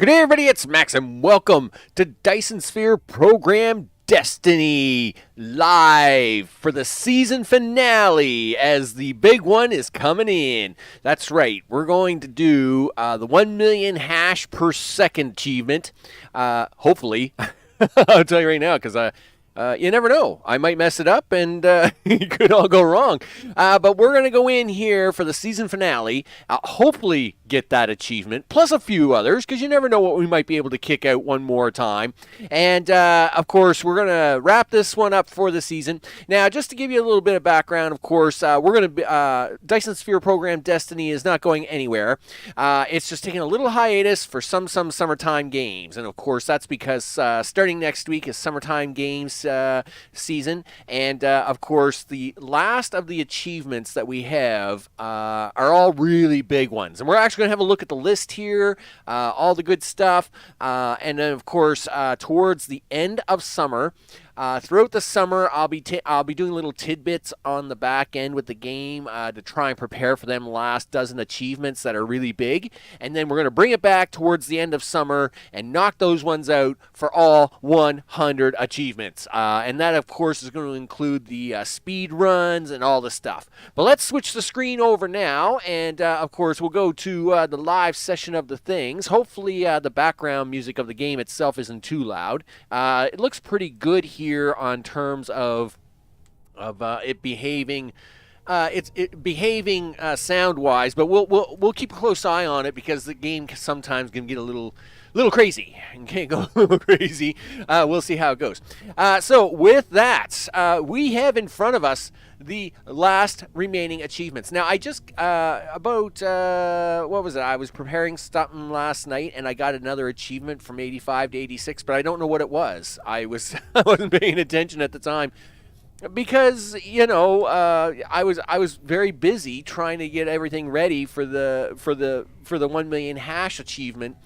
Good day, everybody. It's Max, and welcome to Dyson Sphere Program Destiny live for the season finale as the big one is coming in. That's right. We're going to do the 1 million hash per second achievement. Hopefully. I'll tell you right now because you never know. I might mess it up and it could all go wrong. But we're going to go in here for the season finale, hopefully get that achievement, plus a few others, because you never know what we might be able to kick out one more time. And, of course, we're going to wrap this one up for the season. Now, just to give you a little bit of background, of course, we're going to Dyson Sphere Program Destiny is not going anywhere. It's just taking a little hiatus for some summertime games. And, of course, that's because starting next week is summertime games season, and of course the last of the achievements that we have are all really big ones, and we're actually going to have a look at the list here, all the good stuff, and then of course towards the end of summer, throughout the summer, I'll be doing little tidbits on the back end with the game to try and prepare for them last dozen achievements that are really big, and then we're going to bring it back towards the end of summer and knock those ones out for all 100 achievements. And that, of course, is going to include the speed runs and all the stuff. But let's switch the screen over now, and of course, we'll go to the live session of the things. Hopefully, the background music of the game itself isn't too loud. It looks pretty good here on terms of it behaving. It's behaving sound-wise, but we'll keep a close eye on it because the game sometimes can get a little crazy and can't go a little crazy. We'll see how it goes. So with that, we have in front of us the last remaining achievements. Now, I just what was it? I was preparing something last night, and I got another achievement from 85 to 86, but I don't know what it was. I wasn't paying attention at the time. Because I was very busy trying to get everything ready for the 1 million hash achievement,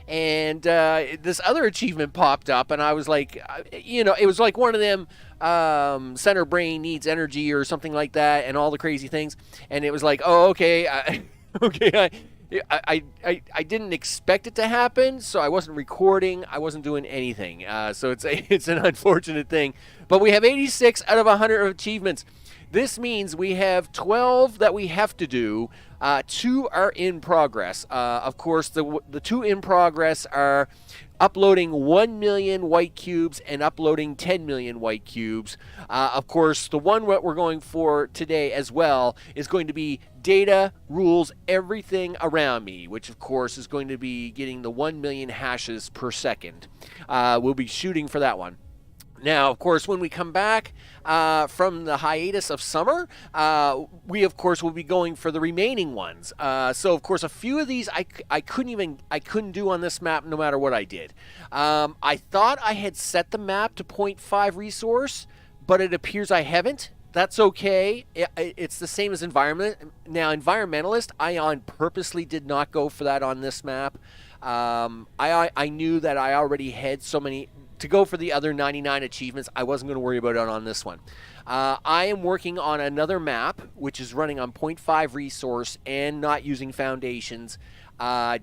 and this other achievement popped up, and I was like, it was like one of them center brain needs energy or something like that, and all the crazy things, and it was like, oh, okay, okay. I didn't expect it to happen, so I wasn't recording. I wasn't doing anything. So it's an unfortunate thing. But we have 86 out of 100 achievements. This means we have 12 that we have to do. 2 are in progress. Of course, the 2 in progress are uploading 1 million white cubes and uploading 10 million white cubes. Of course, the one that we're going for today as well is going to be data rules everything around me, which of course is going to be getting the 1 million hashes per second. We'll be shooting for that one. Now, of course, when we come back from the hiatus of summer, we, of course, will be going for the remaining ones. So, of course, a few of these I couldn't do on this map no matter what I did. I thought I had set the map to 0.5 resource, but it appears I haven't. That's okay. It's the same as environment. Now, environmentalist, I on purposely did not go for that on this map. I knew that I already had so many. To go for the other 99 achievements, I wasn't going to worry about it on this one. I am working on another map, which is running on 0.5 resource and not using foundations,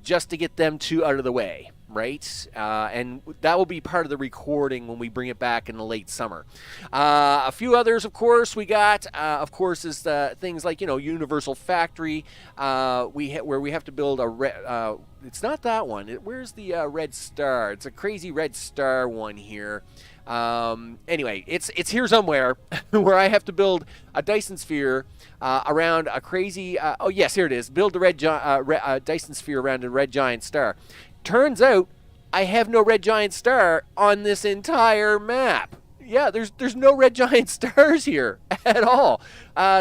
just to get them 2 out of the way, right? And that will be part of the recording when we bring it back in the late summer. A few others, of course, we got, of course, is the things like, Universal Factory, where we have to build a it's not that one. Where's the red star? It's a crazy red star one here. Anyway, it's here somewhere where I have to build a Dyson Sphere around a crazy. Oh yes, here it is. Build the Dyson Sphere around a red giant star. Turns out I have no red giant star on this entire map. Yeah, there's no red giant stars here at all.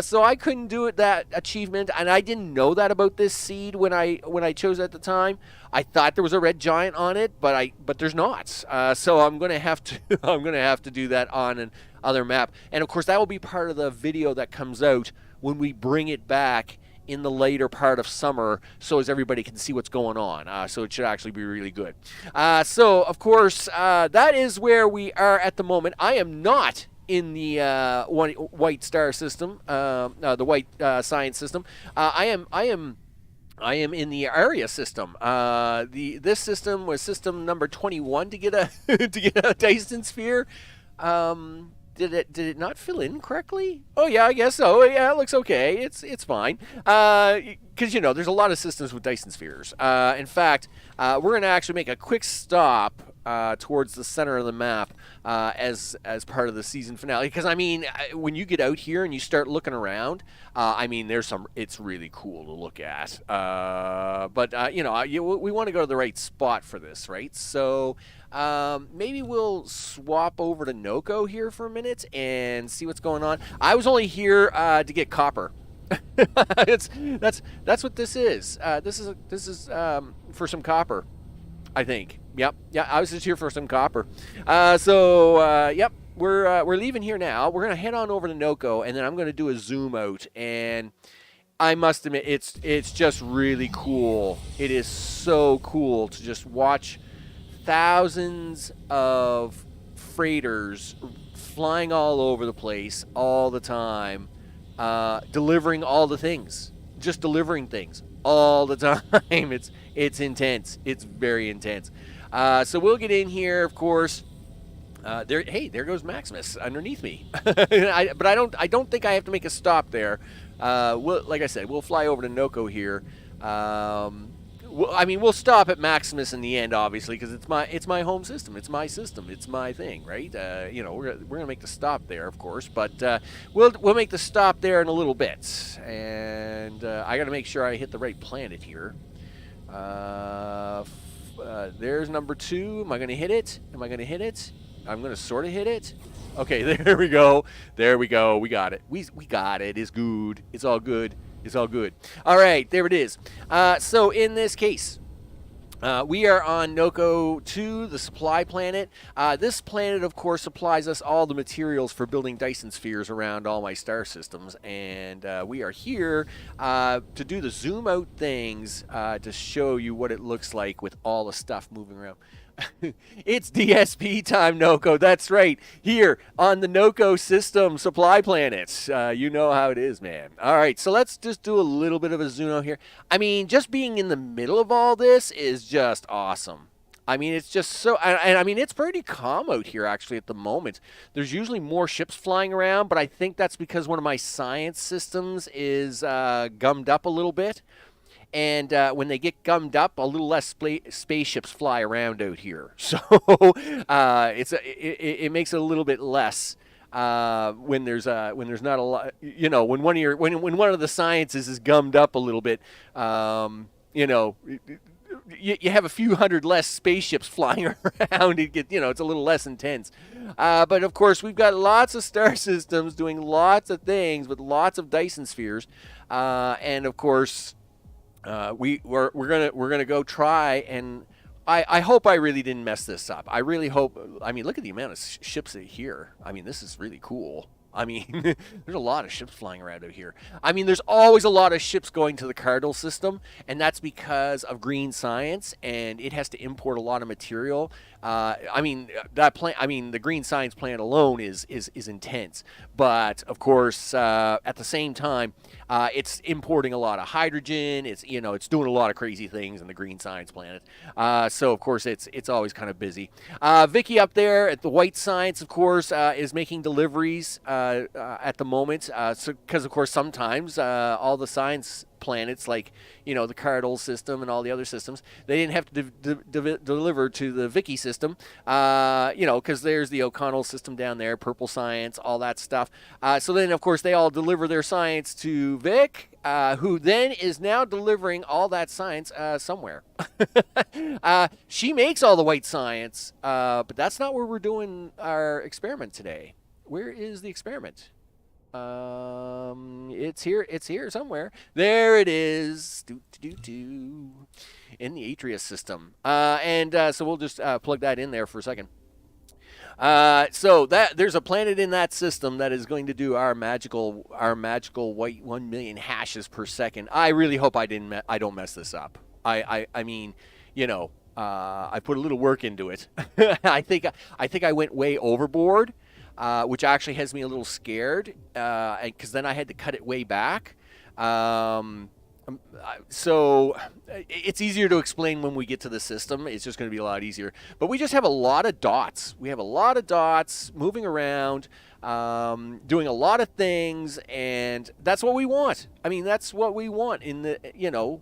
So I couldn't do that achievement, and I didn't know that about this seed when I chose it at the time. I thought there was a red giant on it, but there's not. So I'm gonna have to do that on another map, and of course that will be part of the video that comes out when we bring it back in the later part of summer, so as everybody can see what's going on. So it should actually be really good. So, of course, that is where we are at the moment. I am not in the white star system, the white science system. I am I am in the area system. This system was system number 21 to get a to get a Dyson Sphere. Did it not fill in correctly? Oh yeah, I guess so. Yeah, it looks okay. It's fine. Because there's a lot of systems with Dyson Spheres. In fact, we're gonna actually make a quick stop towards the center of the map as part of the season finale. Because when you get out here and you start looking around, there's some. It's really cool to look at. But we want to go to the right spot for this, right? So. Maybe we'll swap over to Noko here for a minute and see what's going on. I was only here to get copper. That's what this is. This is for some copper, I think. Yep. Yeah, I was just here for some copper. Yep. We're leaving here now. We're gonna head on over to Noko, and then I'm gonna do a zoom out. And I must admit, it's just really cool. It is so cool to just watch thousands of freighters flying all over the place all the time, delivering all the things, just delivering things all the time. It's intense. It's very intense. So we'll get in here, of course. There goes Maximus underneath me. But I don't think I have to make a stop there. Like I said, we'll fly over to Noko here. We'll stop at Maximus in the end, obviously, because it's my home system. It's my system. It's my thing, right? We're gonna make the stop there, of course, but we'll make the stop there in a little bit. And I got to make sure I hit the right planet here. There's number 2. Am I gonna hit it? Am I gonna hit it? I'm gonna sort of hit it. Okay, there we go. There we go. We got it. We got it. It's good. It's all good. It's all good. All right, there it is. So in this case, we are on Noko 2, the supply planet. This planet, of course, supplies us all the materials for building Dyson Spheres around all my star systems. And we are here to do the zoom out things to show you what it looks like with all the stuff moving around. It's DSP time, Noko. That's right. Here on the Noko system supply planet. You know how it is, man. All right, so let's just do a little bit of a zoom out here. Just being in the middle of all this is just awesome. It's just so, and it's pretty calm out here actually at the moment. There's usually more ships flying around, but I think that's because one of my science systems is gummed up a little bit. And when they get gummed up, a little less spaceships fly around out here. So it makes it a little bit less when there's not a lot. When one of the sciences is gummed up a little bit, you have a few hundred less spaceships flying around. It's a little less intense. But of course, we've got lots of star systems doing lots of things with lots of Dyson Spheres, and of course. We're gonna go try, and I hope I really didn't mess this up. I really hope. Look at the amount of ships here. This is really cool. There's a lot of ships flying around out here. There's always a lot of ships going to the Cardinal system, and that's because of green science, and it has to import a lot of material. The green science plant alone is intense, but of course, at the same time, it's importing a lot of hydrogen. It's doing a lot of crazy things in the green science planet. So of course, it's always kind of busy. Vicky up there at the white science, of course, is making deliveries at the moment. Because of course, sometimes all the science planets like the Cardinal system and all the other systems, they didn't have to deliver to the Vicky system, because there's the O'Connell system down there, purple science, all that stuff. So then of course they all deliver their science to Vic, who then is now delivering all that science somewhere. She makes all the white science, but that's not where we're doing our experiment today. Where is the experiment? It's here somewhere. There it is. In the Atreus system. So we'll just plug that in there for a second. So there's a planet in that system that is going to do our magical white 1 million hashes per second. I really hope I don't mess this up. I put a little work into it. I think I went way overboard. Which actually has me a little scared, because then I had to cut it way back. So it's easier to explain when we get to the system. It's just going to be a lot easier. But we just have a lot of dots. We have a lot of dots moving around, doing a lot of things, and that's what we want. I mean, that's what we want in the,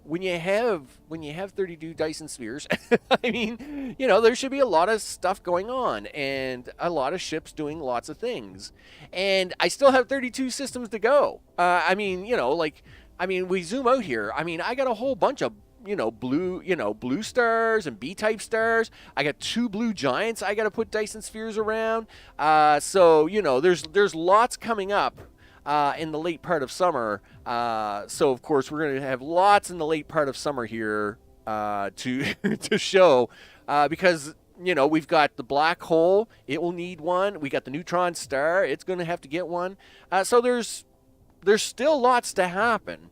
when you have 32 Dyson Spheres. I mean, there should be a lot of stuff going on and a lot of ships doing lots of things. And I still have 32 systems to go. We zoom out here. I mean, I got a whole bunch of, blue stars and B-type stars. I got 2 blue giants I got to put Dyson Spheres around. There's lots coming up in the late part of summer. So, of course, we're going to have lots in the late part of summer here to to show because, we've got the black hole. It will need one. We got the neutron star. It's going to have to get one. So there's still lots to happen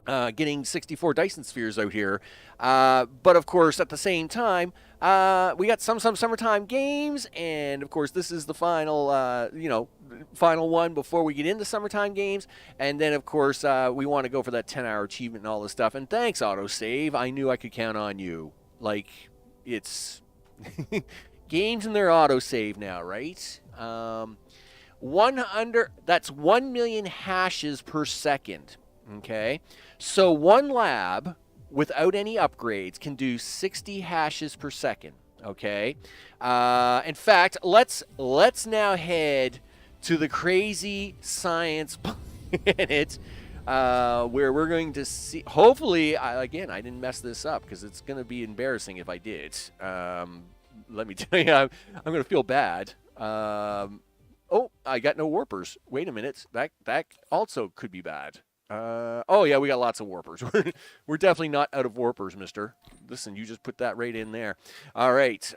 getting 64 Dyson Spheres out here. But, of course, at the same time, we got some summertime games. And, of course, this is the final, final one before we get into summertime games. And then, of course, we want to go for that 10-hour achievement and all this stuff. And thanks, autosave. I knew I could count on you. Like, it's games and their autosave now, right? That's 1 million hashes per second. Okay, so one lab without any upgrades can do 60 hashes per second. Okay, in fact, let's now head to the crazy science planet where we're going to see. Hopefully, I didn't mess this up because it's going to be embarrassing if I did. Let me tell you, I'm going to feel bad. Oh, I got no warpers. Wait a minute. That also could be bad. Oh, yeah, we got lots of warpers. We're definitely not out of warpers, mister. Listen, you just put that right in there. All right.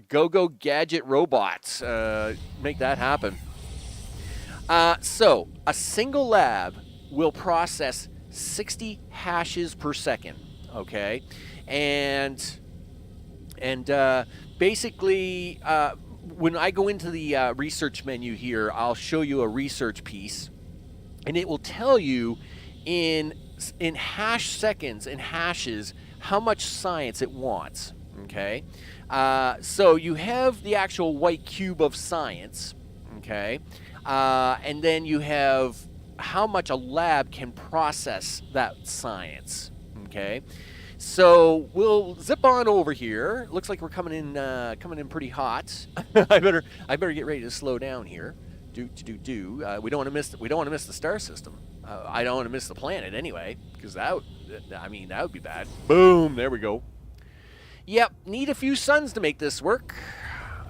Go gadget robots. Make that happen. So, a single lab will process 60 hashes per second. Okay? And basically, when I go into the research menu here, I'll show you a research piece. And it will tell you in hash seconds and hashes how much science it wants. Okay, so you have the actual white cube of science. Okay, and then you have how much a lab can process that science. Okay, so we'll zip on over here. Looks like we're coming in pretty hot. I better get ready to slow down here. We don't want to miss the star system. I don't want to miss the planet anyway, because that would be bad. Boom, there we go. Yep, need a few suns to make this work.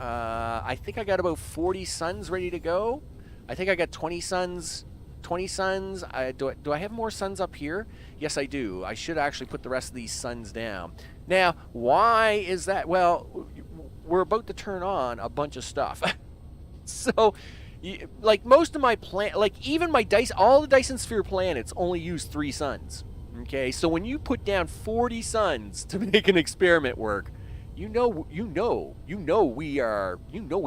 I think I got about 40 suns ready to go. I think I got 20 suns. Do I have more suns up here? Yes, I do. I should actually put the rest of these suns down. Now, why is that? Well, we're about to turn on a bunch of stuff. So, like most of my even my all the Dyson Sphere planets only use 3 suns. Okay, so when you put down 40 suns to make an experiment work, we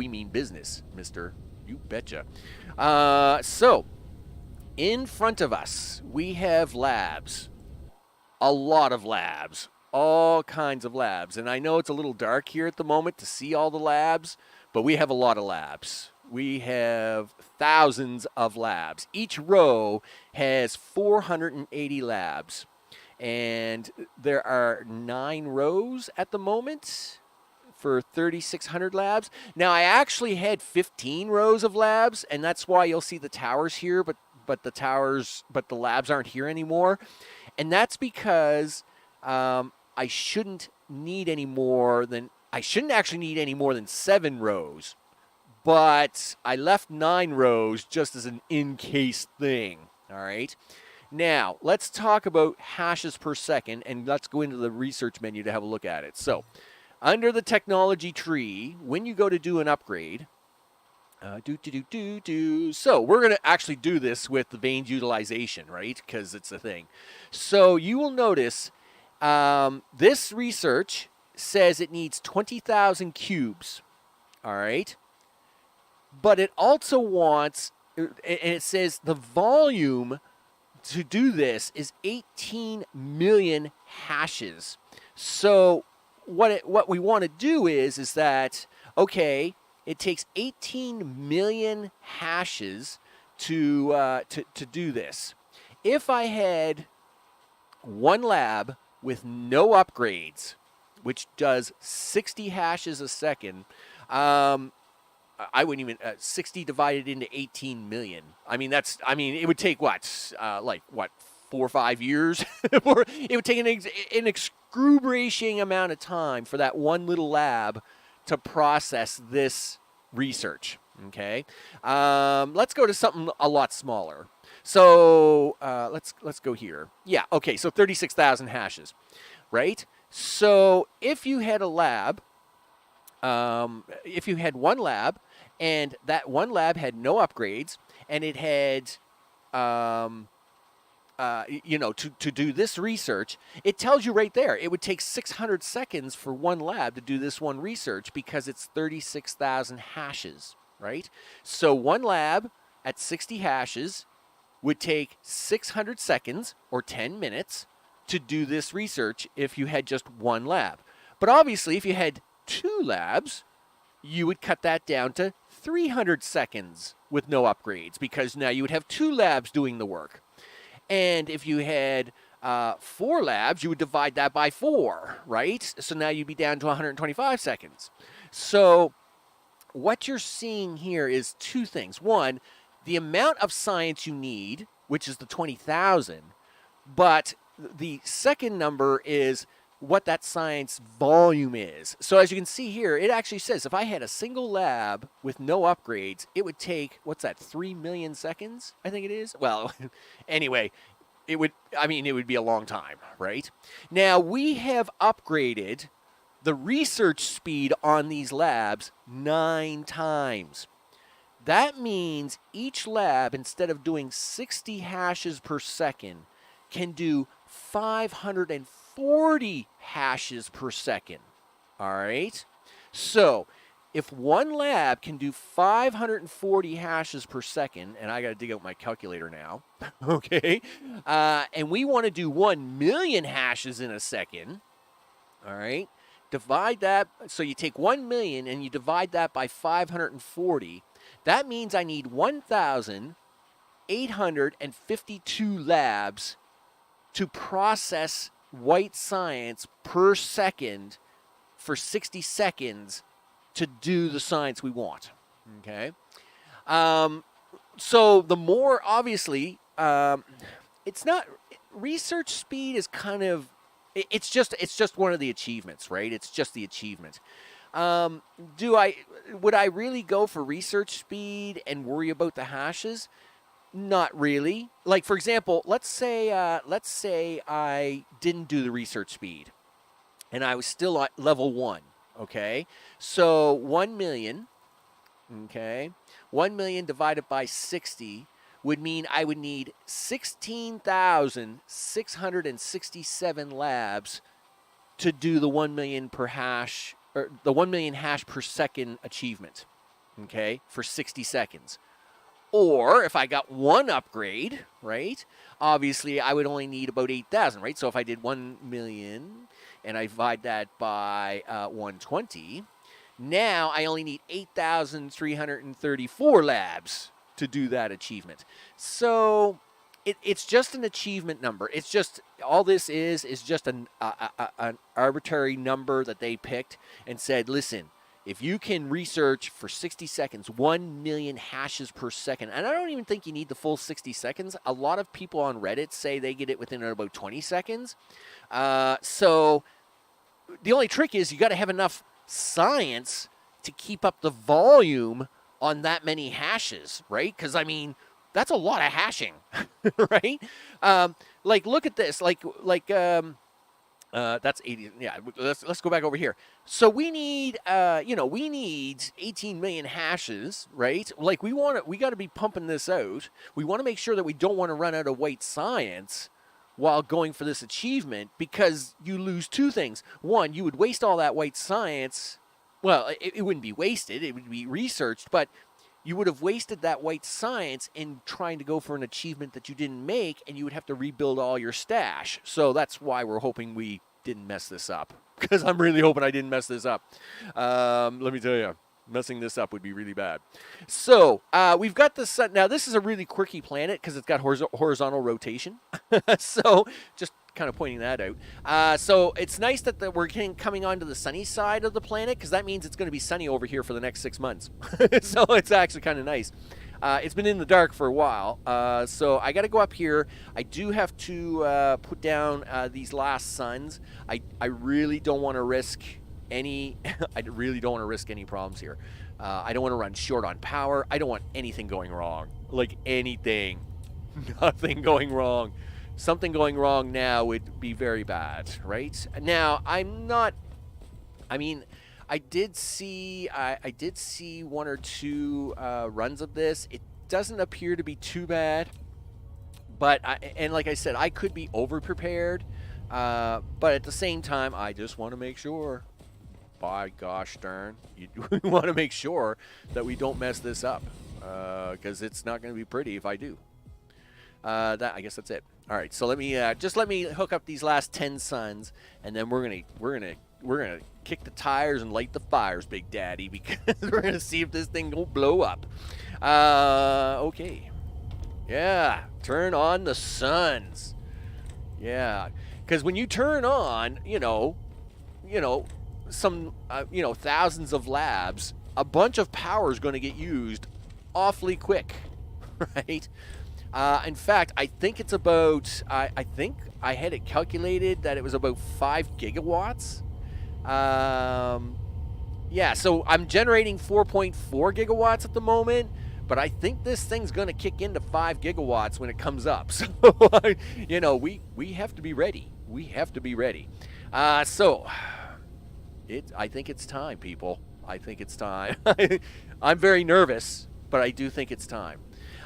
mean business, mister. You betcha. So in front of us we have labs, a lot of labs, all kinds of labs, and I know it's a little dark here at the moment to see all the labs, but we have a lot of labs. We have thousands of labs. Each row has 480 labs. And there are 9 rows at the moment for 3,600 labs. Now, I actually had 15 rows of labs, and that's why you'll see the towers here, but the labs aren't here anymore. And that's because I shouldn't actually need any more than 7 rows. But I left 9 rows just as an in-case thing, all right? Now, let's talk about hashes per second, and let's go into the research menu to have a look at it. So, under the technology tree, when you go to do an upgrade, so we're going to actually do this with the vanes utilization, right? Because it's a thing. So, you will notice this research says it needs 20,000 cubes, all right? But it also wants, and it says the volume to do this is 18 million hashes. So what we want to do is that, okay, it takes 18 million hashes to do this. If I had one lab with no upgrades, which does 60 hashes a second, I wouldn't even 60 divided into 18 million. I mean, it would take what 4 or 5 years. It would take an excruciating amount of time for that one little lab to process this research. Okay, let's go to something a lot smaller. So let's go here. Yeah, okay. So 36,000 hashes, right? So if you had a lab. If you had one lab, and that one lab had no upgrades, and it had, to do this research, it tells you right there, it would take 600 seconds for one lab to do this one research because it's 36,000 hashes, right? So one lab at 60 hashes would take 600 seconds, or 10 minutes, to do this research if you had just one lab. But obviously, if you had 2 labs, you would cut that down to 300 seconds with no upgrades, because now you would have 2 labs doing the work. And if you had 4 labs, you would divide that by 4, right? So now you'd be down to 125 seconds. So what you're seeing here is 2 things. One, the amount of science you need, which is the 20,000, but the second number is what that science volume is. So as you can see here, it actually says if I had a single lab with no upgrades, it would take, 3 million seconds, I think it is? Well, anyway, it would be a long time, right? Now, we have upgraded the research speed on these labs 9 times. That means each lab, instead of doing 60 hashes per second, can do 540 hashes per second. All right? So, if one lab can do 540 hashes per second, and I got to dig out my calculator now, okay? And we want to do 1 million hashes in a second, all right? Divide that, so you take 1 million and you divide that by 540. That means I need 1,852 labs to process white science per second for 60 seconds to do the science we want. Okay? So the more, obviously, it's not, research speed is kind of, it's just one of the achievements, right? It's just the achievement. Would I really go for research speed and worry about the hashes? Not really. Like, for example, let's say I didn't do the research speed, and I was still at level 1. Okay, so 1 million. Okay, 1 million divided by 60 would mean I would need 16,667 labs to do the 1 million per hash, or the 1 million hash per second achievement. Okay, for 60 seconds. Or if I got one upgrade, right, obviously I would only need about 8,000, right? So if I did 1 million and I divide that by 120, now I only need 8,334 labs to do that achievement. So it's just an achievement number. It's just, all this is just an arbitrary number that they picked and said, listen, if you can research for 60 seconds, 1 million hashes per second, and I don't even think you need the full 60 seconds. A lot of people on Reddit say they get it within about 20 seconds. So the only trick is you got to have enough science to keep up the volume on that many hashes, right? Because, I mean, that's a lot of hashing, right? Like, look at this. That's 80. Yeah, let's go back over here. So we need, we need 18 million hashes, right? Like, we got to be pumping this out. We want to make sure that we don't want to run out of white science while going for this achievement, because you lose 2 things. One, you would waste all that white science. Well, it wouldn't be wasted. It would be researched, but you would have wasted that white science in trying to go for an achievement that you didn't make, and you would have to rebuild all your stash. So that's why we're hoping we didn't mess this up, because I'm really hoping I didn't mess this up. Let me tell you, messing this up would be really bad. So we've got the sun. Now, this is a really quirky planet because it's got horizontal rotation. So just kind of pointing that out. So it's nice that we're coming onto the sunny side of the planet, because that means it's going to be sunny over here for the next 6 months. So it's actually kind of nice. It's been in the dark for a while, so I got to go up here. I do have to put down these last suns. I really don't want to risk any. I really don't want to risk any problems here. I don't want to run short on power. I don't want anything going wrong. Like anything, nothing going wrong. Something going wrong now would be very bad, right? Now, I'm not. I mean, I did see one or two runs of this. It doesn't appear to be too bad, but and like I said, I could be over prepared, but at the same time, I just want to make sure. By gosh darn, we want to make sure that we don't mess this up, because it's not going to be pretty if I do. I guess that's it. All right, so let me hook up these last 10 suns, and then we're gonna kick the tires and light the fires, Big Daddy, because we're gonna see if this thing don't blow up. Okay, yeah, turn on the suns. Yeah, because when you turn on, some thousands of labs, a bunch of power is going to get used awfully quick, right? In fact, I think it's about, I think I had it calculated that it was about 5 gigawatts. Yeah, so I'm generating 4.4 gigawatts at the moment, but I think this thing's going to kick into 5 gigawatts when it comes up. So, we have to be ready. We have to be ready. I think it's time, people. I think it's time. I'm very nervous, but I do think it's time.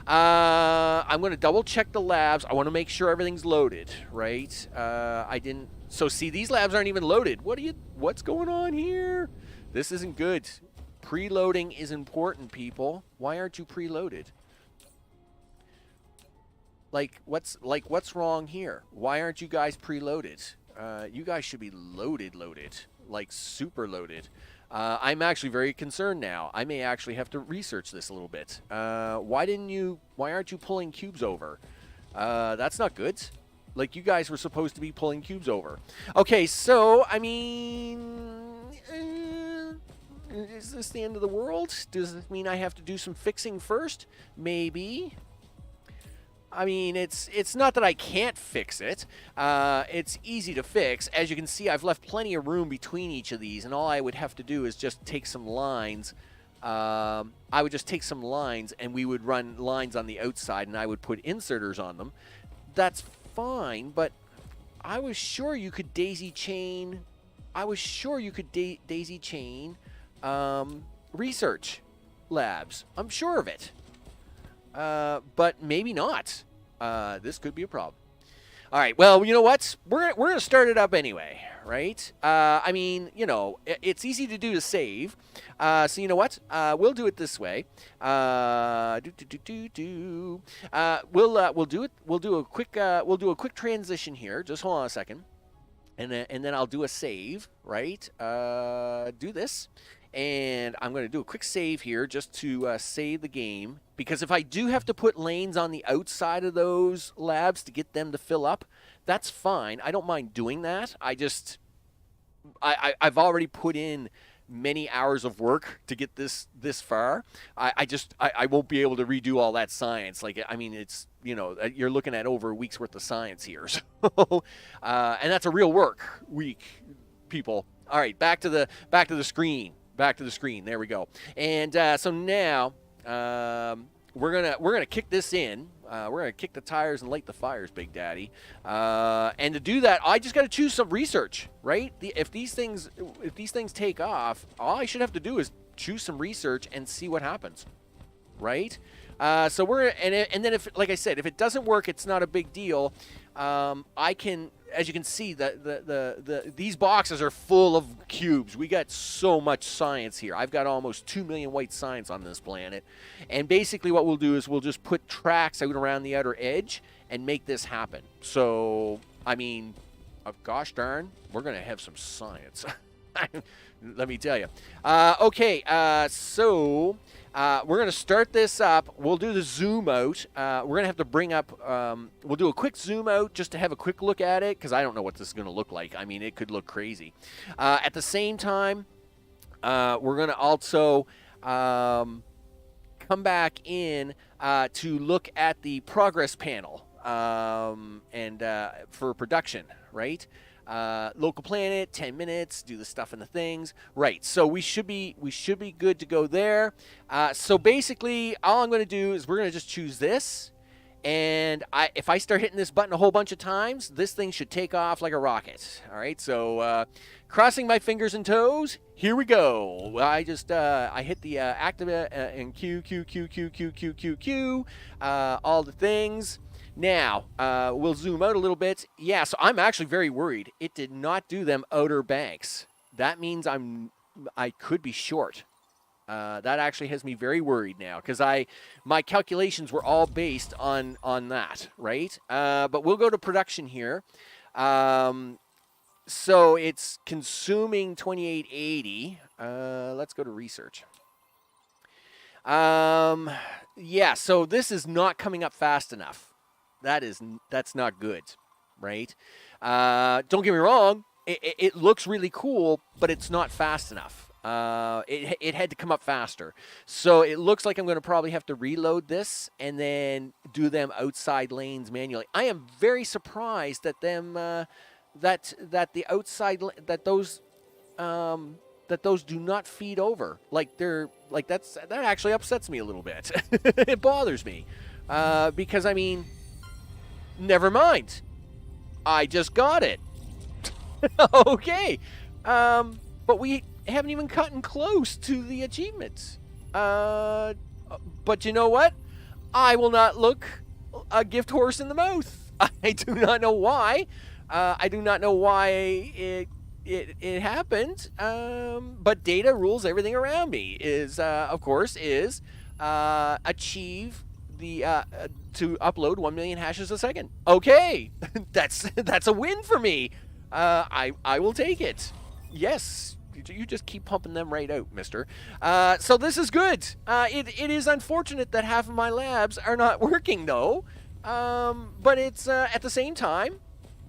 I'm going to double check the labs. I want to make sure everything's loaded, right? So see, these labs aren't even loaded. What's going on here? This isn't good. Preloading is important, people. Why aren't you preloaded? What's wrong here? Why aren't you guys preloaded? You guys should be loaded, like super loaded. I'm actually very concerned now. I may actually have to research this a little bit. Why aren't you pulling cubes over? That's not good. Like, you guys were supposed to be pulling cubes over. Okay, so, I mean, is this the end of the world? Does it mean I have to do some fixing first? Maybe. I mean, it's not that I can't fix it. It's easy to fix. As you can see, I've left plenty of room between each of these, and all I would have to do is just take some lines. I would just take some lines, and we would run lines on the outside, and I would put inserters on them. That's fine, but I was sure you could daisy chain. Daisy chain research labs. I'm sure of it. But maybe not. This could be a problem. All right, well, you know what? We're going to start it up anyway, right? I mean, it's easy to do to save. So you know what? We'll do it this way. We'll do a quick transition here. Just hold on a second. And then I'll do a save, right? Do this. And I'm going to do a quick save here just to save the game. Because if I do have to put lanes on the outside of those labs to get them to fill up, that's fine. I don't mind doing that. I've already put in many hours of work to get this far. I won't be able to redo all that science. Like, I mean, it's, you're looking at over a week's worth of science here. So, and that's a real work week, people. All right, back to the screen. Back to the screen. There we go. And so now we're gonna kick this in. We're gonna kick the tires and light the fires, Big Daddy. And to do that, I just got to choose some research, right? If these things take off, all I should have to do is choose some research and see what happens, right? So we're and then if, like I said, if it doesn't work, it's not a big deal. I can, as you can see, these boxes are full of cubes. We got so much science here. I've got almost 2 million white science on this planet, and basically what we'll do is we'll just put tracks out around the outer edge and make this happen. So I mean, gosh darn, we're gonna have some science. Let me tell you. Okay, so we're going to start this up. We'll do the zoom out. We're going to have to bring up, we'll do a quick zoom out just to have a quick look at it, because I don't know what this is going to look like. I mean, it could look crazy. At the same time, we're going to also come back in to look at the progress panel and for production, right? Local planet, 10 minutes, do the stuff and the things. Right, so we should be good to go there. So basically, all I'm going to do is we're going to just choose this. And if I start hitting this button a whole bunch of times, this thing should take off like a rocket. All right, so crossing my fingers and toes, here we go. Well, I hit the activate and Q, all the things. Now, we'll zoom out a little bit. Yeah, so I'm actually very worried. It did not do them outer banks. That means I could be short. That actually has me very worried now, because my calculations were all based on that, right? But we'll go to production here. So it's consuming 2880. Let's go to research. Yeah, so this is not coming up fast enough. That's not good, right? Don't get me wrong, it looks really cool, but it's not fast enough. It had to come up faster. So it looks like I'm going to probably have to reload this and then do them outside lanes manually. I am very surprised that that the outside that those do not feed over. That actually upsets me a little bit. It bothers me because I mean, never mind. I just got it. Okay. But we haven't even gotten close to the achievements. But you know what? I will not look a gift horse in the mouth. I do not know why. I do not know why it happened. But data rules everything around me. Of course, achieve the to upload 1 million hashes a second. Okay, that's a win for me. I will take it. Yes. You just keep pumping them right out, mister. So this is good. It is unfortunate that half of my labs are not working, though. But it's at the same time,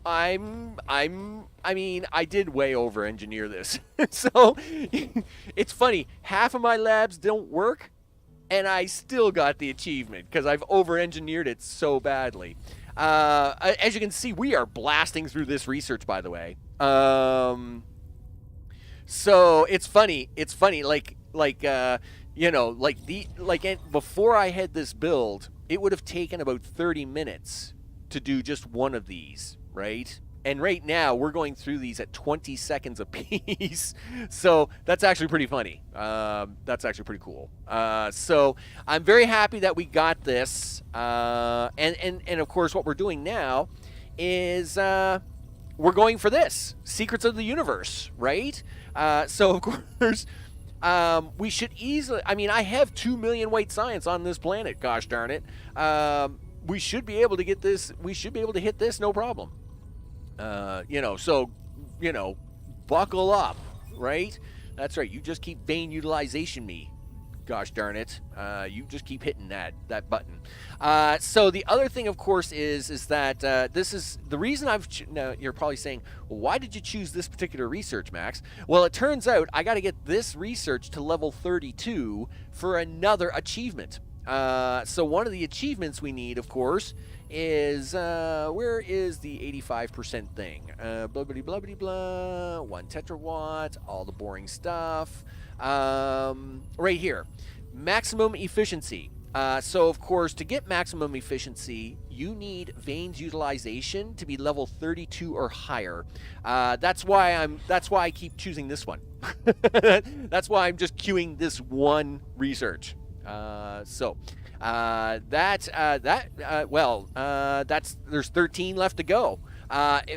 I mean, I did way over-engineer this. So it's funny. Half of my labs don't work, and I still got the achievement because I've over-engineered it so badly. As you can see, we are blasting through this research, by the way. So it's funny. It's funny. Before I had this build, it would have taken about 30 minutes to do just one of these, right? And right now we're going through these at 20 seconds a piece. So that's actually pretty funny. That's actually pretty cool. So I'm very happy that we got this. And of course, what we're doing now is we're going for this Secrets of the Universe, right? So of course, we should easily. I mean, I have 2 million white science on this planet. Gosh darn it! We should be able to get this. We should be able to hit this, no problem. So buckle up, right? That's right. You just keep vein utilization me. Gosh darn it. You just keep hitting that button. So the other thing, of course, is that this is the reason now you're probably saying, well, why did you choose this particular research, Max? Well, it turns out I got to get this research to level 32 for another achievement. So one of the achievements we need, of course, is where is the 85% thing? Blah blah blah blah blah. 1 tetrawatt. All the boring stuff. Right here, maximum efficiency. So of course, to get maximum efficiency, you need veins utilization to be level 32 or higher. That's why I keep choosing this one. That's why I'm just queuing this one research. There's 13 left to go.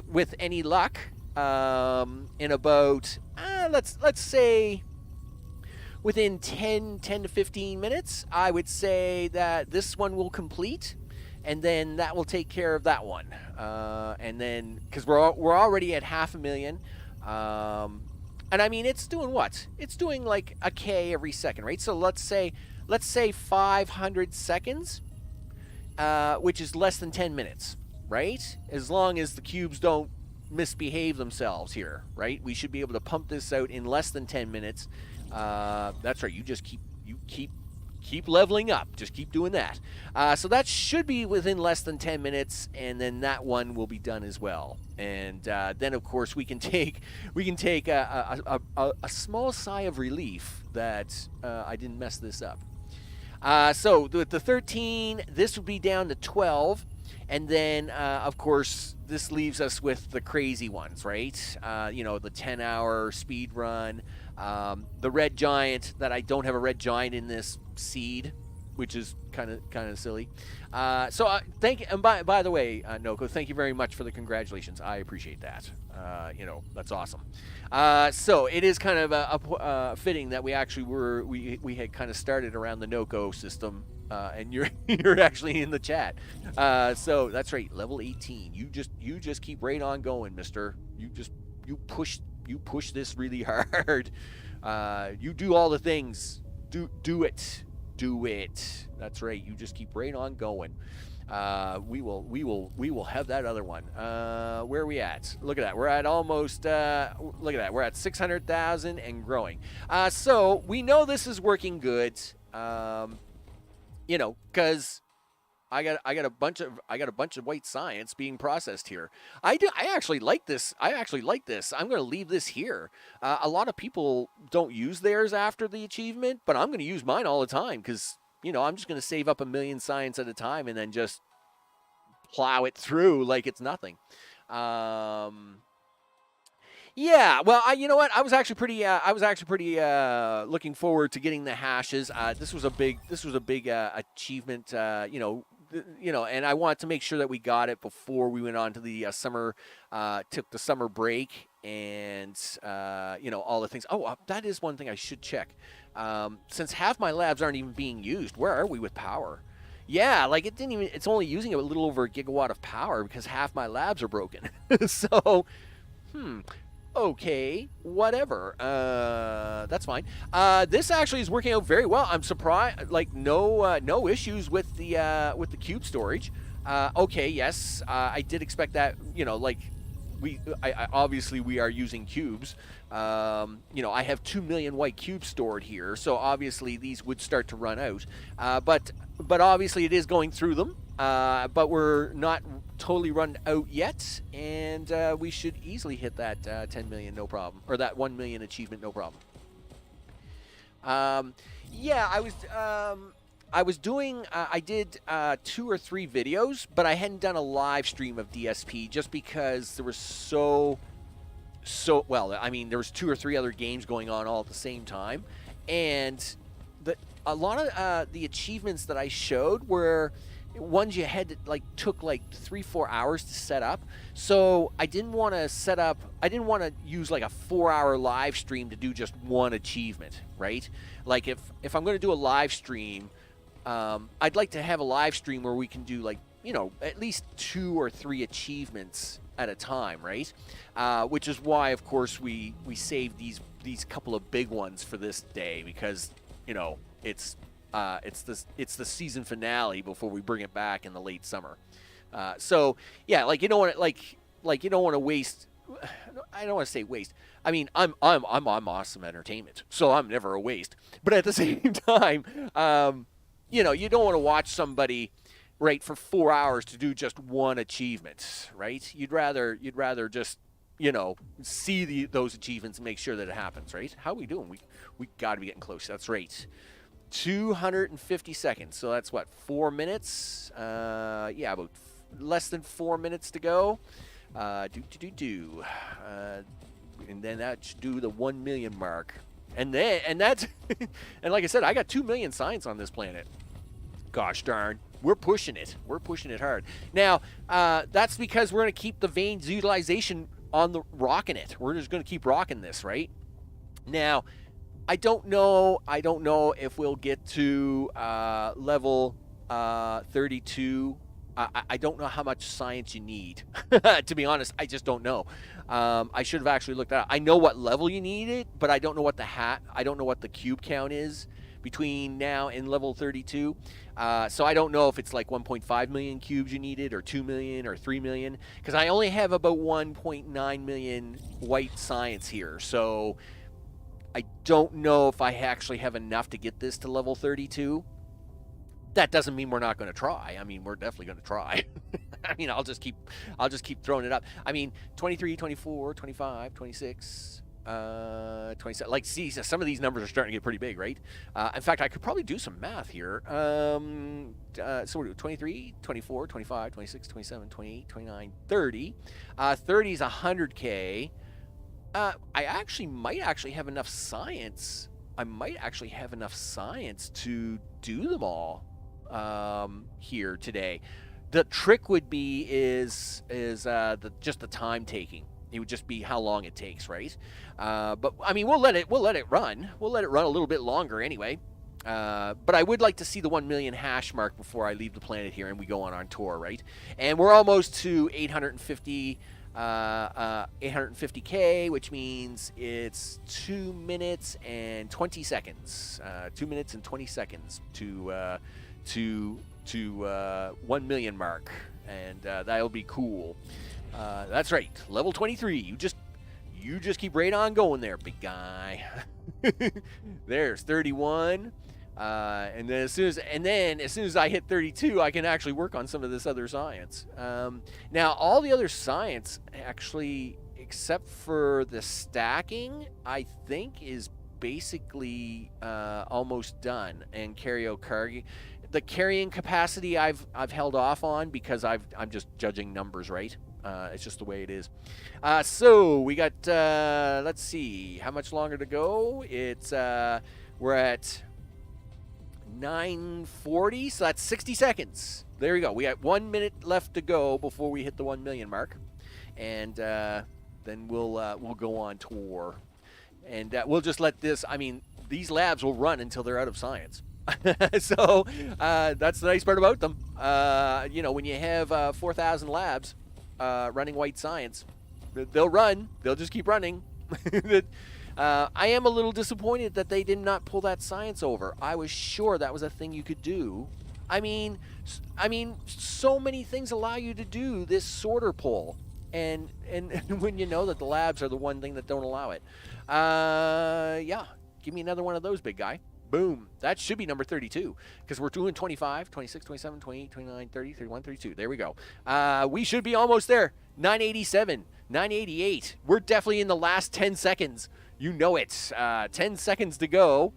With any luck, in about let's say within 10 to 15 minutes, I would say that this one will complete, and then that will take care of that one. And then, because we're already at 500,000, and I mean, it's doing what? It's doing like a K every second, right? So let's say 500 seconds, which is less than 10 minutes, right? As long as the cubes don't misbehave themselves here, right? We should be able to pump this out in less than 10 minutes. That's right. You just keep leveling up. Just keep doing that. So that should be within less than 10 minutes, and then that one will be done as well. And then, of course, we can take a small sigh of relief that I didn't mess this up. So with the 13, this would be down to 12. And then, of course, this leaves us with the crazy ones, right? The 10-hour speed run. The red giant, that I don't have a red giant in this seed, which is kind of silly. Thank you. And by the way, Noko, thank you very much for the congratulations. I appreciate that. That's awesome. So it is kind of fitting that we actually we had kind of started around the Noko system. And you're actually in the chat. So that's right, level 18. You just keep right on going, mister. You push this really hard. You do all the things. Do it. That's right. You just keep right on going. We will have that other one. Where are we at? Look at that. We're at almost look at that. We're at 600,000 and growing. So we know this is working good. Because I got a bunch of white science being processed here. I actually like this. I'm going to leave this here. A lot of people don't use theirs after the achievement, but I'm going to use mine all the time because I'm just going to save up 1 million science at a time and then just plow it through like it's nothing. Yeah, well, you know what? I was actually pretty looking forward to getting the hashes. This was a big achievement. And I wanted to make sure that we got it before we went on to the took the summer break, and all the things. Oh, that is one thing I should check. Since half my labs aren't even being used, where are we with power? Yeah, like it's only using a little over 1 gigawatt of power because half my labs are broken. So, okay, whatever. That's fine. This actually is working out very well. I'm surprised. Like no issues with the cube storage. Okay, yes, I did expect that. Obviously we are using cubes. I have 2 million white cubes stored here, so obviously these would start to run out. But obviously it is going through them. But we're not totally run out yet, and we should easily hit that 10 million, no problem, or that 1 million achievement, no problem. Yeah, I was doing, I did 2 or 3 videos, but I hadn't done a live stream of DSP just because there was well, I mean, there was 2 or 3 other games going on all at the same time, and a lot of the achievements that I showed were ones you had to, took 3-4 hours to set up. So I didn't want to use like a 4-hour live stream to do just one achievement, right? Like if I'm going to do a live stream, I'd like to have a live stream where we can do at least 2 or 3 achievements at a time, right? Which is why, of course, we saved these couple of big ones for this day, because it's the season finale before we bring it back in the late summer. So yeah, you don't want to waste. I don't want to say waste. I mean, I'm awesome entertainment, so I'm never a waste. But at the same time, you don't want to watch somebody right for 4 hours to do just one achievement, right? You'd rather just see those achievements and make sure that it happens, right? How are we doing? We got to be getting close. That's right. 250 seconds. So that's what, 4 minutes? Yeah, about less than 4 minutes to go. And then that should do the 1 million mark. And that's and like I said, I got 2 million science on this planet. Gosh darn. We're pushing it. We're pushing it hard. Now, that's because we're going to keep the veins utilization on the rocking it. We're just going to keep rocking this, right? Now, I don't know if we'll get to level 32. I don't know how much science you need. To be honest, I just don't know. I should have actually looked at it. I know what level you need it, but I don't know what I don't know what the cube count is between now and level 32. So I don't know if it's like 1.5 million cubes you needed, or 2 million, or 3 million, because I only have about 1.9 million white science here. So I don't know if I actually have enough to get this to level 32. That doesn't mean we're not going to try. I mean, we're definitely going to try. I mean, I'll just keep throwing it up. I mean, 23, 24, 25, 26, 27. Like, see, some of these numbers are starting to get pretty big, right? In fact, I could probably do some math here. So we're doing 23, 24, 25, 26, 27, 28, 29, 30. 30 is 100K. I might actually have enough science. I might actually have enough science to do them all here today. The trick would be just the time taking. It would just be how long it takes, right? But I mean, we'll let it run. We'll let it run a little bit longer anyway. But I would like to see the 1 million hash mark before I leave the planet here and we go on our tour, right? And we're almost to 850K, which means it's 2 minutes and 20 seconds. 2 minutes and 20 seconds to 1 million mark, and that'll be cool. That's right, level 23. You just keep right on going there, big guy. There's 31. And then as soon as I hit 32, I can actually work on some of this other science. Now, all the other science, actually, except for the stacking, I think is basically almost done. And the carrying capacity I've held off on because I'm just judging numbers, right? It's just the way it is. So we got let's see how much longer to go. It's we're at 9:40, so that's 60 seconds. There we go. We got 1 minute left to go before we hit the 1 million mark, and then we'll go on tour, and we'll just let this. I mean, these labs will run until they're out of science. So that's the nice part about them. When you have 4,000 labs running white science, they'll run. They'll just keep running. I am a little disappointed that they did not pull that science over. I was sure that was a thing you could do. I mean, so many things allow you to do this sorter pull, and when you know that the labs are the one thing that don't allow it. Yeah, give me another one of those, big guy. Boom. That should be number 32, because we're doing 25, 26, 27, 28, 29, 30, 31, 32. There we go. We should be almost there. 987, 988. We're definitely in the last 10 seconds. You know it. 10 seconds to go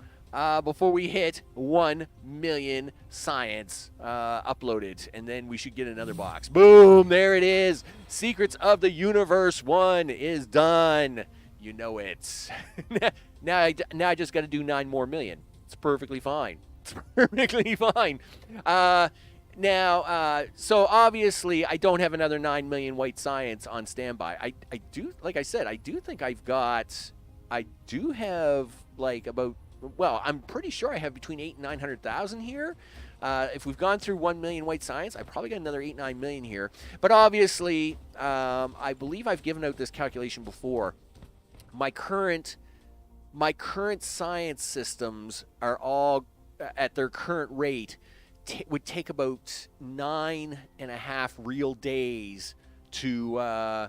before we hit 1 million science uploaded. And then we should get another box. Boom. There it is. Secrets of the Universe 1 is done. You know it. Now I just got to do 9 more million. It's perfectly fine. It's perfectly fine. So obviously I don't have another 9 million white science on standby. I do, like I said, I do think I do have like about, well, I'm pretty sure I have between 8 and 900,000 here. If we've gone through 1 million white science, I probably got another 8-9 million here. But obviously, I believe I've given out this calculation before. My current science systems are all at their current rate would take about 9.5 real days to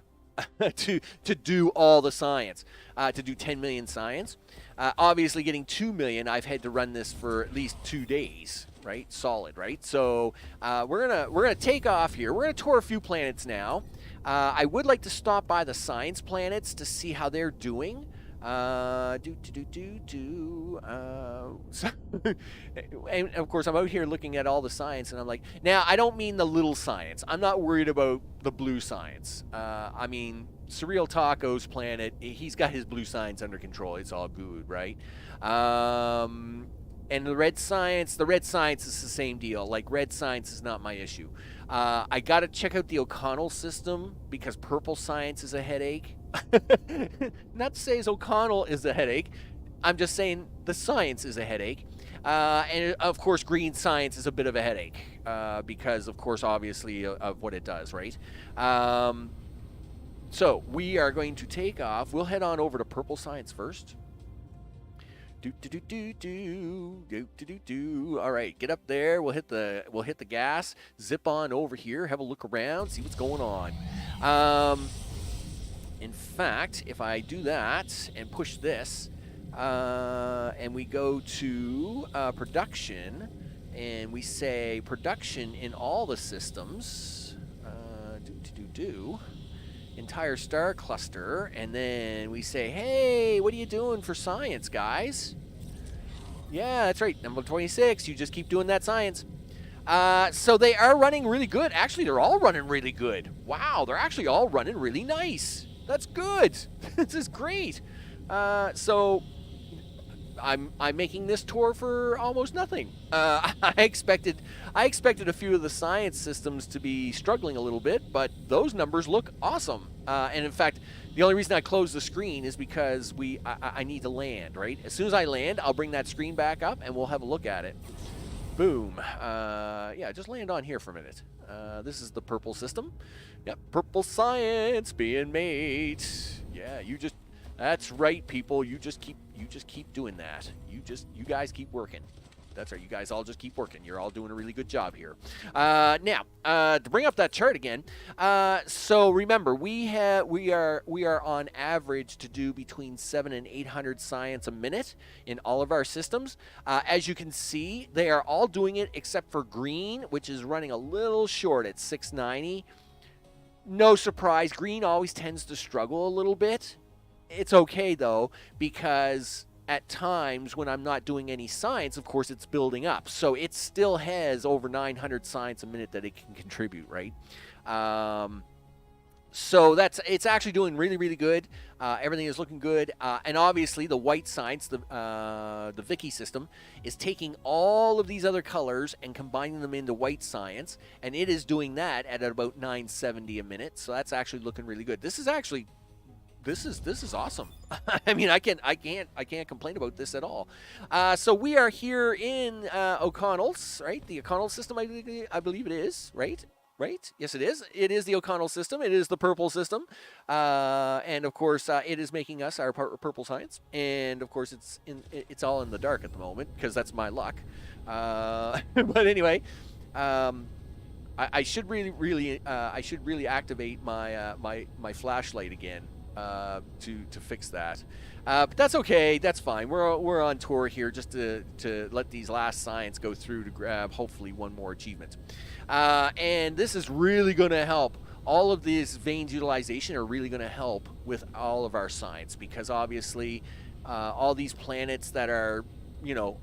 do all the science, to do 10 million science. Obviously, getting 2 million, I've had to run this for at least 2 days, right? Solid, right? So we're gonna take off here. We're gonna tour a few planets now. I would like to stop by the science planets to see how they're doing. And of course, I'm out here looking at all the science, and I'm like, now I don't mean the little science. I'm not worried about the blue science. I mean, Surreal Taco's planet, he's got his blue science under control. It's all good, right? And the red science is the same deal. Like, red science is not my issue. I got to check out the O'Connell system because purple science is a headache. Not to say as O'Connell is a headache. I'm just saying the science is a headache. And of course, green science is a bit of a headache because, of course, obviously of what it does, right? So we are going to take off. We'll head on over to purple science first. All right, get up there. We'll hit the gas. Zip on over here. Have a look around. See what's going on. In fact, if I do that and push this, and we go to production, and we say production in all the systems. Entire star cluster, and then we say, hey, what are you doing for science, guys? Yeah, that's right, number 26. You just keep doing that science. So they are running really good. Actually, they're all running really good. Wow, they're actually all running really nice. That's good. This is great. So I'm making this tour for almost nothing. I expected a few of the science systems to be struggling a little bit, but those numbers look awesome. And in fact, the only reason I closed the screen is because I need to land, right? As soon as I land, I'll bring that screen back up and we'll have a look at it. Boom. Yeah, just land on here for a minute. This is the purple system. Yep, purple science being made. Yeah, that's right, people. You just keep doing that. You guys keep working. That's right. You guys all just keep working. You're all doing a really good job here. Now, to bring up that chart again. So remember, we are on average to do between 700 and 800 science a minute in all of our systems. As you can see, they are all doing it except for green, which is running a little short at 690. No surprise, green always tends to struggle a little bit. It's okay, though, because at times when I'm not doing any science, of course, it's building up. So it still has over 900 science a minute that it can contribute, right? So it's actually doing really, really good. Everything is looking good. And obviously, the white science, the Vicky system, is taking all of these other colors and combining them into white science. And it is doing that at about 970 a minute. So that's actually looking really good. This is actually... This is awesome. I mean, I can't complain about this at all. So we are here in O'Connell's, right? The O'Connell system, I believe it is, right? Right? Yes, it is. It is the O'Connell system. It is the purple system, and of course, it is making us our purple science. And of course, it's all in the dark at the moment because that's my luck. But anyway. I should really activate my flashlight again. To fix that, but that's okay. That's fine. We're on tour here just to let these last science go through to grab hopefully one more achievement, and this is really going to help. All of these veins utilization are really going to help with all of our science because obviously all these planets that are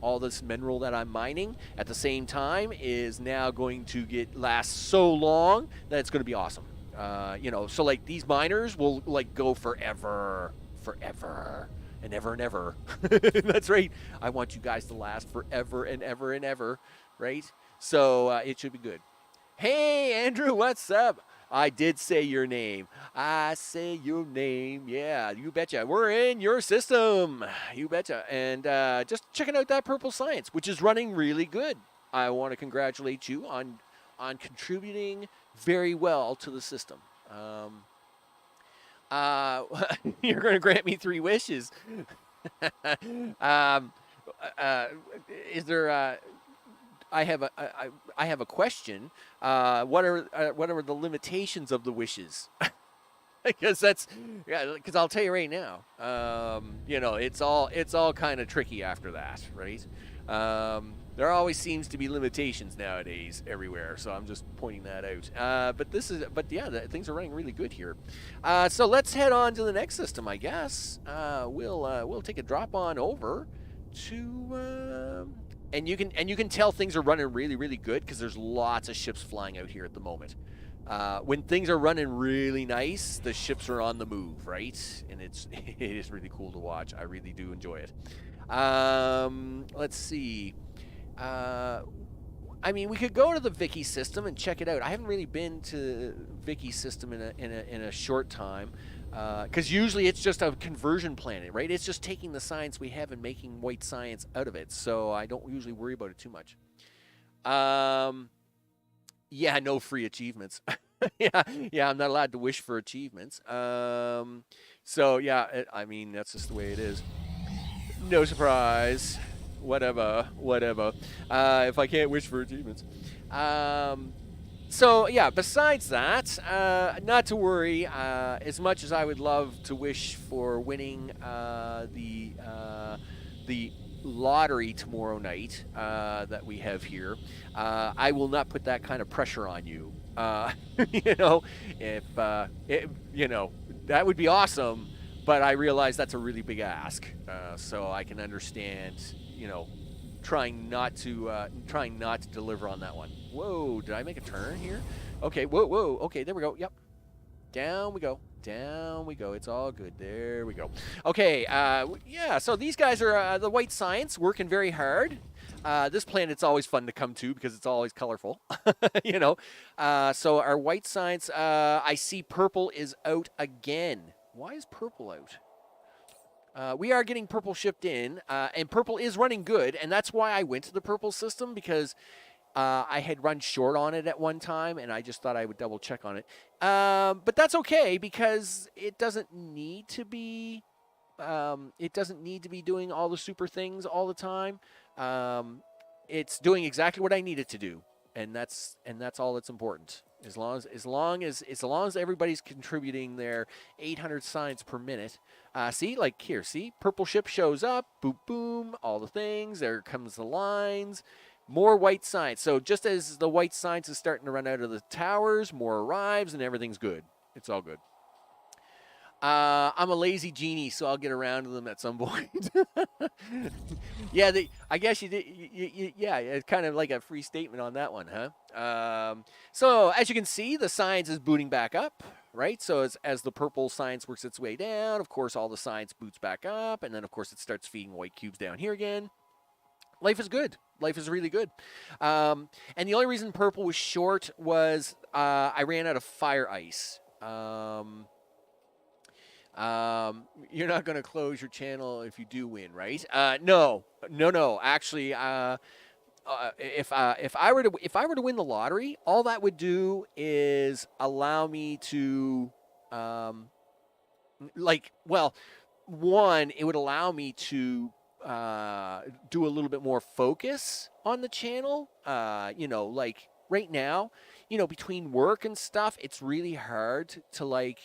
all this mineral that I'm mining at the same time is now going to last so long that it's going to be awesome. So like these miners will like go forever and ever and ever. That's right. I want you guys to last forever and ever and ever, right? So it should be good. Hey, Andrew, what's up? I did say your name. I say your name. Yeah, you betcha. We're in your system. You betcha. And just checking out that purple science, which is running really good. I want to congratulate you on contributing very well to the system. You're going to grant me 3 wishes. Is there? I have a question. What are the limitations of the wishes? Because I'll tell you right now. It's all kind of tricky after that, right? There always seems to be limitations nowadays everywhere, so I'm just pointing that out. But things are running really good here. So let's head on to the next system, I guess. We'll take a drop on over to, and you can tell things are running really, really good because there's lots of ships flying out here at the moment. When things are running really nice, the ships are on the move, right? And it is really cool to watch. I really do enjoy it. Let's see. I mean, we could go to the Vicky system and check it out. I haven't really been to Vicky's system in a short time, because usually it's just a conversion planet, right? It's just taking the science we have and making white science out of it. So I don't usually worry about it too much. Yeah, no free achievements. Yeah, I'm not allowed to wish for achievements. So yeah, I mean that's just the way it is. No surprise. Whatever. If I can't wish for achievements. So yeah, besides that, not to worry. As much as I would love to wish for winning the lottery tomorrow night that we have here, I will not put that kind of pressure on you. You know, if you know, that would be awesome, but I realize that's a really big ask. So I can understand, you know, trying not to deliver on that one. Whoa, did I make a turn here? Okay, whoa. Okay, there we go. Yep. Down we go. Down we go. It's all good. There we go. Okay, yeah, so these guys are the white science working very hard. This planet's always fun to come to because it's always colorful, you know. So our white science, I see purple is out again. Why is purple out? We are getting purple shipped in, and purple is running good, and that's why I went to the purple system, because I had run short on it at one time, and I just thought I would double check on it. But that's okay, because it doesn't need to be. It doesn't need to be doing all the super things all the time. It's doing exactly what I need it to do, and that's all that's important. As long as everybody's contributing their 800 signs per minute. See, like here, see, purple ship shows up, boom, boom, all the things. There comes the lines. More white science. So just as the white science is starting to run out of the towers, more arrives, and everything's good. It's all good. I'm a lazy genie, so I'll get around to them at some point. Yeah, I guess you did. Yeah, it's kind of like a free statement on that one, huh? So as you can see, the science is booting back up, right? So as the purple science works its way down, of course, all the science boots back up, and then of course it starts feeding white cubes down here again. Life is good. Life is really good. And the only reason purple was short was I ran out of fire ice. You're not going to close your channel if you do win, right? No. Actually, if I were to win the lottery, all that would do is allow me to, one, it would allow me to do a little bit more focus on the channel. You know, like right now, you know, between work and stuff, it's really hard to like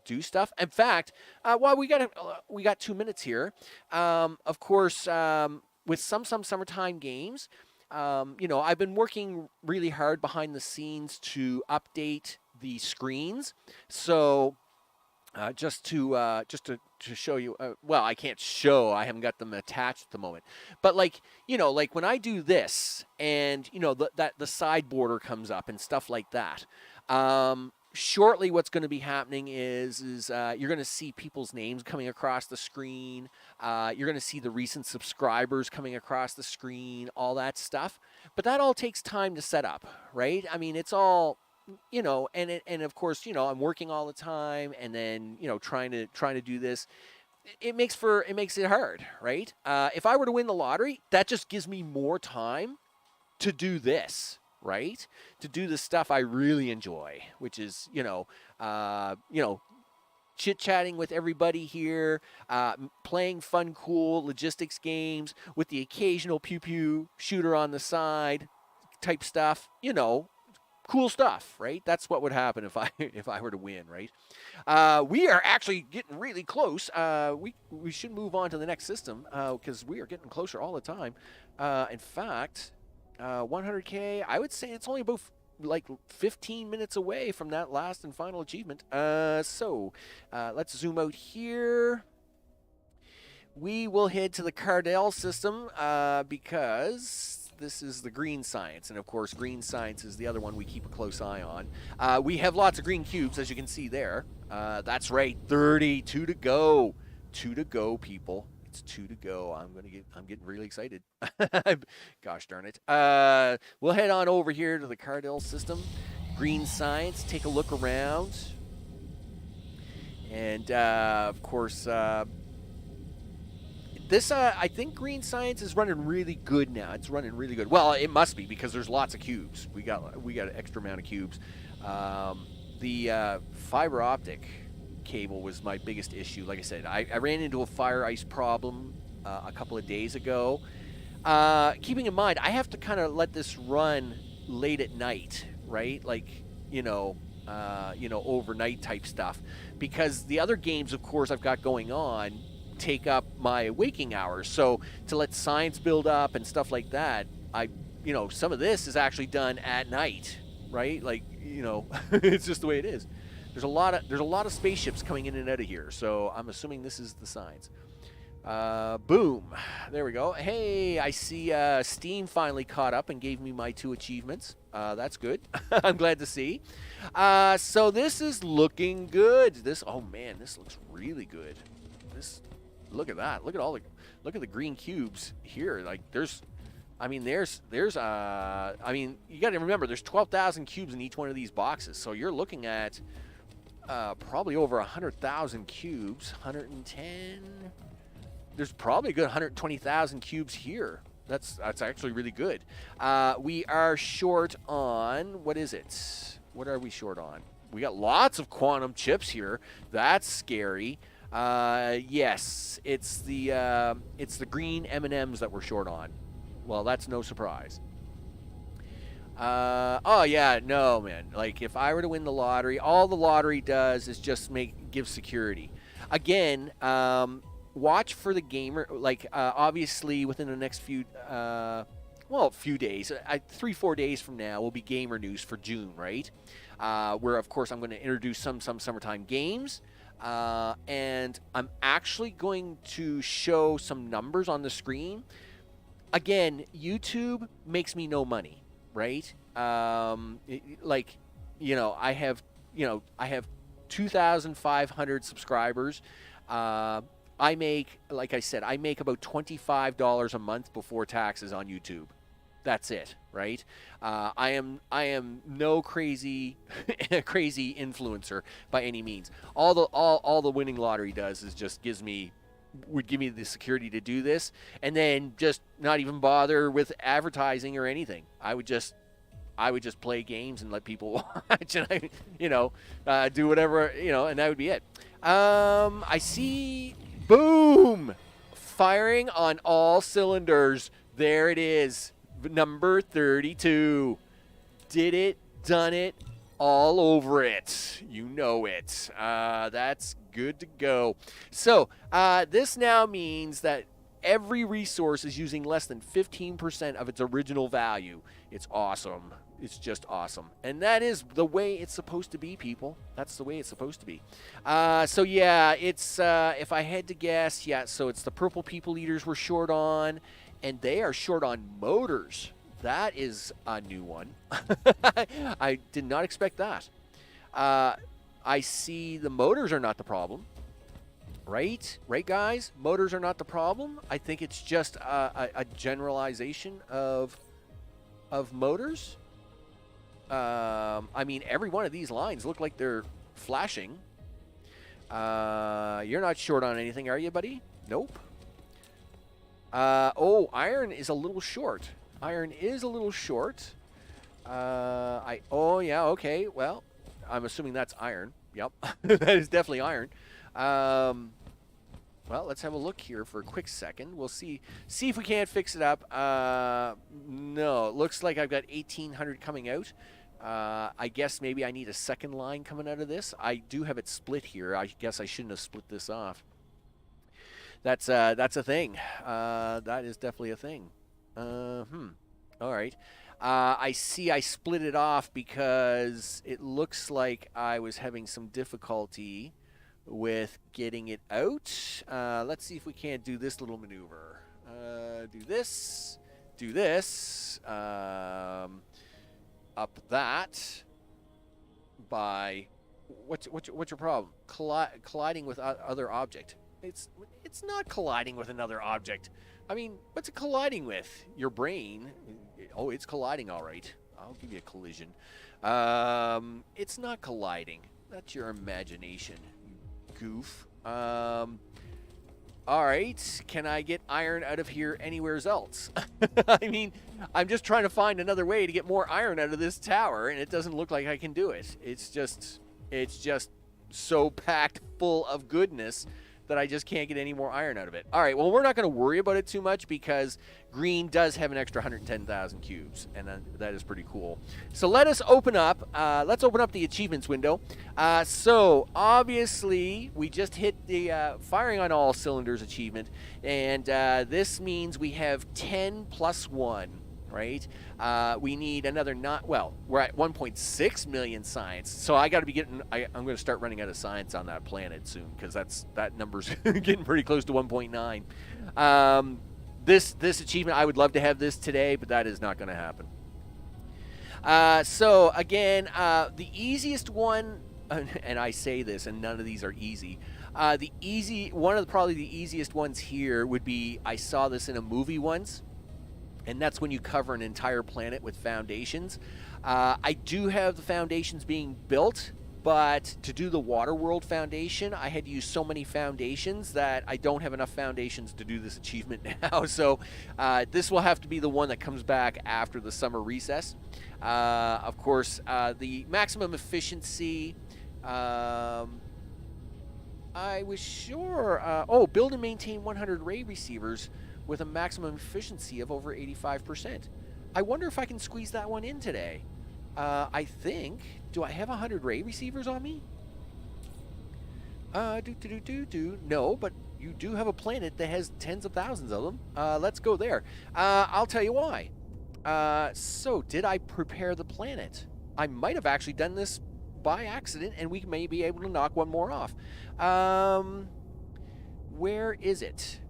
do stuff. In fact, well, we got 2 minutes here. Of course, with some summertime games, you know, I've been working really hard behind the scenes to update the screens. So just to show you, well, I can't show. I haven't got them attached at the moment. But like, you know, like when I do this, and you know the side border comes up and stuff like that. Shortly, what's going to be happening is you're going to see people's names coming across the screen. You're going to see the recent subscribers coming across the screen. All that stuff. But that all takes time to set up, right? I mean, it's all, you know, and of course, you know, I'm working all the time, and then, you know, trying to do this. It makes it hard, right? If I were to win the lottery, that just gives me more time to do this, right? To do the stuff I really enjoy, which is, you know, chit-chatting with everybody here, playing fun, cool logistics games with the occasional pew-pew shooter on the side type stuff, you know. Cool stuff, right? That's what would happen if I were to win, right? We are actually getting really close. We should move on to the next system because we are getting closer all the time. In fact, 100K, I would say it's only about like 15 minutes away from that last and final achievement. So let's zoom out here. We will head to the Cardell system because this is the green science, and of course green science is the other one we keep a close eye on. We have lots of green cubes, as you can see there. That's right, 32 to go. 2 to go, people. That's 2 to go. I'm getting really excited. Gosh darn it. We'll head on over here to the Cardell system. Green science, take a look around. And of course, this I think green science is running really good now. It's running really good. Well, it must be because there's lots of cubes. We got an extra amount of cubes. The fiber optic cable was my biggest issue. Like I said, I ran into a fire ice problem a couple of days ago. Keeping in mind, I have to kind of let this run late at night, right? Like, overnight type stuff, because the other games, of course, I've got going on take up my waking hours. So to let science build up and stuff like that, some of this is actually done at night, right? Like, it's just the way it is. There's a lot of spaceships coming in and out of here, so I'm assuming this is the science. Boom. There we go. Hey, I see Steam finally caught up and gave me my 2 achievements. That's good. I'm glad to see. So this is looking good. Oh man, this looks really good. Look at that. Look at the green cubes here. Like you got to remember there's 12,000 cubes in each one of these boxes. So you're looking at probably over 100,000 cubes, 110. There's probably a good 120,000 cubes here. That's actually really good. We are short on, what is it? What are we short on? We got lots of quantum chips here. That's scary. Yes, it's the green M&Ms that we're short on. Well, that's no surprise. Oh yeah, no man. Like if I were to win the lottery, all the lottery does is just give security. Again, watch for the gamer. Like obviously within the next few days, 3-4 days from now will be gamer news for June, right? Where of course I'm going to introduce some summertime games. And I'm actually going to show some numbers on the screen. Again, YouTube makes me no money, right? I have 2,500 subscribers. I make, like I said, about $25 a month before taxes on YouTube. That's it, right? I am no crazy influencer by any means. All the winning lottery does is just would give me the security to do this, and then just not even bother with advertising or anything. I would just play games and let people watch, and do whatever, and that would be it. I see, boom, firing on all cylinders. There it is. Number 32. Did it, done it, all over it. You know it. That's good to go. So this now means that every resource is using less than 15% of its original value. It's awesome. It's just awesome. And that is the way it's supposed to be, people. That's the way it's supposed to be. So yeah, it's if I had to guess, yeah, so it's the purple people eaters we're short on. And they are short on motors. That is a new one. I did not expect that. I see the motors are not the problem. Right? Right, guys? Motors are not the problem. I think it's just a generalization of motors. Every one of these lines look like they're flashing. You're not short on anything, are you, buddy? Nope. Iron is a little short. Iron is a little short. Okay. Well, I'm assuming that's iron. Yep. That is definitely iron. Well, let's have a look here for a quick second. We'll see if we can't fix it up. No, it looks like I've got 1,800 coming out. I guess maybe I need a second line coming out of this. I do have it split here. I guess I shouldn't have split this off. That's a thing. That is definitely a thing. All right. I see I split it off because it looks like I was having some difficulty with getting it out. Let's see if we can't do this little maneuver. Do this. Up that by what's your problem? Colliding with other object. It's not colliding with another object. I mean, what's it colliding with? Your brain. Oh, it's colliding, all right. I'll give you a collision. It's not colliding. That's your imagination, you goof. All right. Can I get iron out of here anywhere else? I mean, I'm just trying to find another way to get more iron out of this tower, and it doesn't look like I can do it. It's just so packed full of goodness that I just can't get any more iron out of it. All right, well, we're not going to worry about it too much because green does have an extra 110,000 cubes, and that is pretty cool. So let us open up. Let's open up the achievements window. So obviously, we just hit the firing on all cylinders achievement, and this means we have 10 plus 1. Right? We need another we're at 1.6 million science. So I got to be getting, I'm going to start running out of science on that planet soon because that number's getting pretty close to 1.9. This achievement, I would love to have this today, but that is not going to happen. So again, the easiest one, and I say this, and none of these are easy. Probably the easiest ones here would be, I saw this in a movie once. And that's when you cover an entire planet with foundations. I do have the foundations being built, but to do the Waterworld foundation, I had to use so many foundations that I don't have enough foundations to do this achievement now. So this will have to be the one that comes back after the summer recess. Of course, the maximum efficiency, I was sure. Build and maintain 100 ray receivers with a maximum efficiency of over 85%. I wonder if I can squeeze that one in today. I think, do I have 100 ray receivers on me? No, but you do have a planet that has tens of thousands of them. Let's go there. I'll tell you why. So, did I prepare the planet? I might have actually done this by accident, and we may be able to knock one more off. Where is it?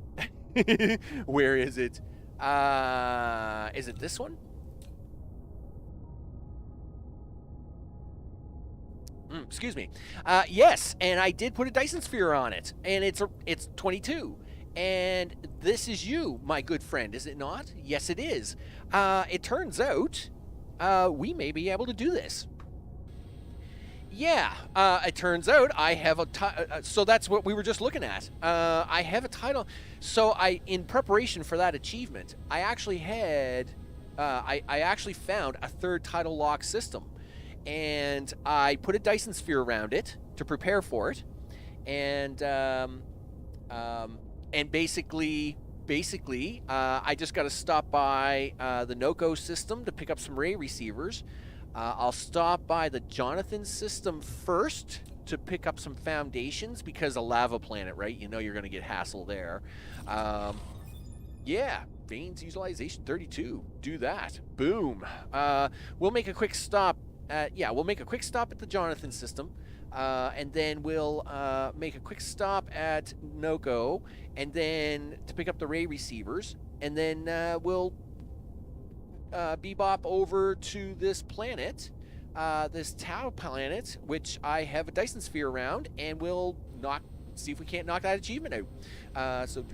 Where is it? Is it this one? Excuse me. Yes, and I did put a Dyson Sphere on it, and it's 22. And this is you, my good friend, is it not? Yes, it is. It turns out we may be able to do this. Yeah, it turns out I have so that's what we were just looking at. I have a title. So in preparation for that achievement, I actually had, I actually found a third tidal lock system, and I put a Dyson Sphere around it to prepare for it, and basically, I just got to stop by the NOCO system to pick up some ray receivers. I'll stop by the Jonathan system first to pick up some foundations because a lava planet, right? You know you're going to get hassle there. Yeah, veins utilization 32. Do that. Boom. We'll make a quick stop at the Jonathan system. And then we'll make a quick stop at NOCO, and then to pick up the ray receivers, and then we'll bebop over to this planet, this Tau planet, which I have a Dyson Sphere around, and we'll see if we can't knock that achievement out. So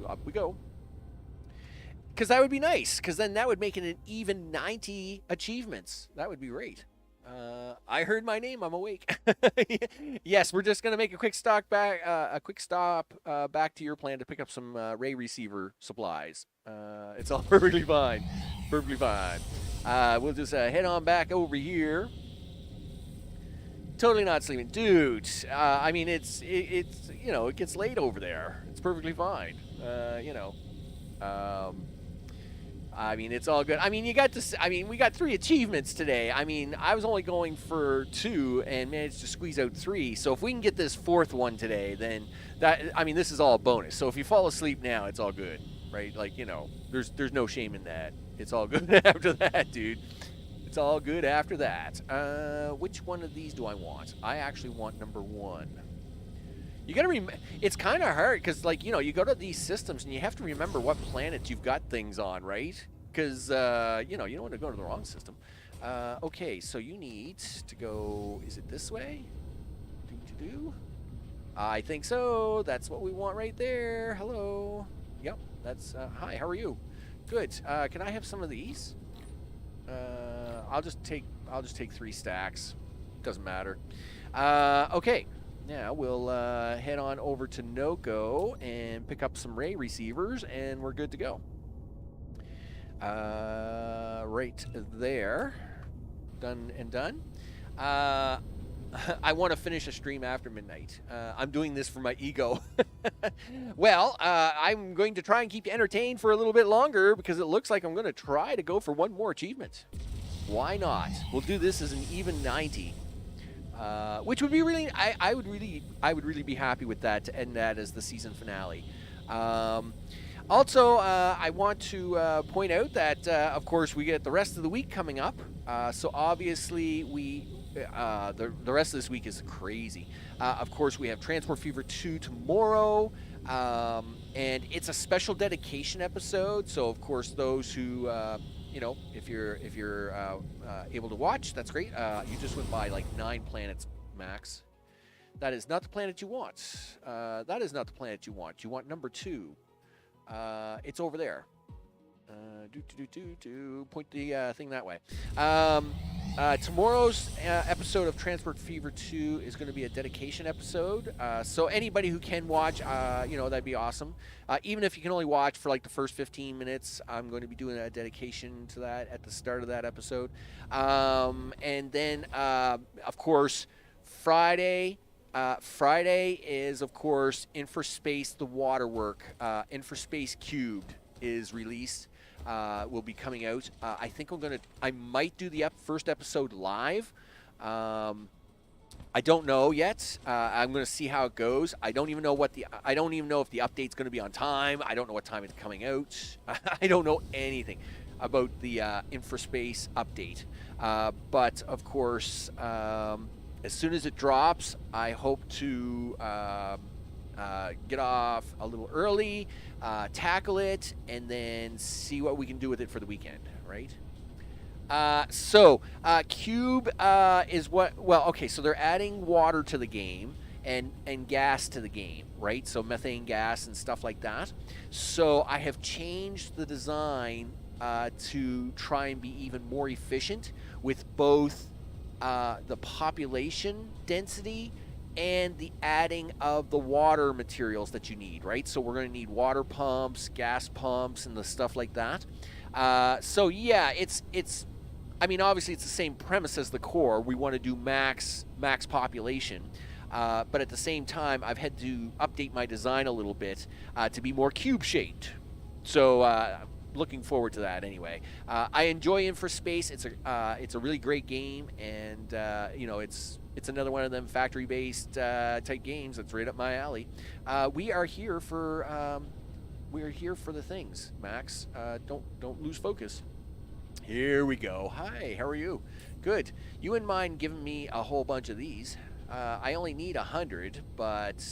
up we go. Because that would be nice, because then that would make it an even 90 achievements. That would be great. I heard my name. I'm awake. Yes, we're just gonna make a quick stop back to your plan to pick up some ray receiver supplies. It's all perfectly fine. Perfectly fine. We'll just head on back over here. Totally not sleeping, dude. I mean, it's it gets late over there. It's perfectly fine. I mean, it's all good. I mean, we got 3 achievements today. I mean, I was only going for 2 and managed to squeeze out 3. So if we can get this 4th one today, then this is all a bonus. So if you fall asleep now, it's all good, right? Like, there's no shame in that. It's all good after that, dude. It's all good after that. Which one of these do I want? I actually want number 1. You gotta remember, it's kind of hard because, you go to these systems and you have to remember what planets you've got things on, right? Because, you don't want to go to the wrong system. Okay, so you need to go, is it this way? I think so. That's what we want right there. Hello. Yep. That's hi. How are you? Good. Can I have some of these? I'll just take 3 stacks. Doesn't matter. Okay. Now we'll head on over to Noco and pick up some Ray receivers, and we're good to go. Right there. Done and done. I want to finish a stream after midnight. I'm doing this for my ego. Well, I'm going to try and keep you entertained for a little bit longer because it looks like I'm going to try to go for one more achievement. Why not? We'll do this as an even 90. Which would be really, I would really be happy with that to end that as the season finale. Also, I want to point out that, of course, we get the rest of the week coming up. So obviously, the rest of this week is crazy. Of course, we have Transport Fever 2 tomorrow, and it's a special dedication episode. So, of course, those who if you're able to watch, that's great. You just went by like 9 planets, Max. That is not the planet you want. That is not the planet you want. You want number 2. It's over there. Point the thing that way. Tomorrow's episode of Transport Fever 2 is going to be a dedication episode. So anybody who can watch, that'd be awesome. Even if you can only watch for like the first 15 minutes, I'm going to be doing a dedication to that at the start of that episode. And then, of course, Friday is, of course, Infraspace the Waterwork. Infraspace Cubed is released. Will be coming out. I think I might do the first episode live. I don't know yet. I'm going to see how it goes. I don't even know if the update's going to be on time. I don't know what time it's coming out. I don't know anything about the Infraspace update. But of course, as soon as it drops, I hope to get off a little early, tackle it, and then see what we can do with it for the weekend, right? So Cube is what? Well, okay. So they're adding water to the game and gas to the game, right? So methane gas and stuff like that. So I have changed the design to try and be even more efficient with both the population density and the adding of the water materials that you need, right? So we're going to need water pumps, gas pumps, and the stuff like that. So yeah, it's. I mean, obviously, it's the same premise as the core. We want to do max population, but at the same time, I've had to update my design a little bit to be more cube-shaped. So looking forward to that anyway. I enjoy Infraspace. It's a really great game, and it's another one of them factory-based type games that's right up my alley. We are here for the things, Max. Don't lose focus. Here we go. Hi, how are you? Good. You wouldn't mind giving me a whole bunch of these. I only need 100, but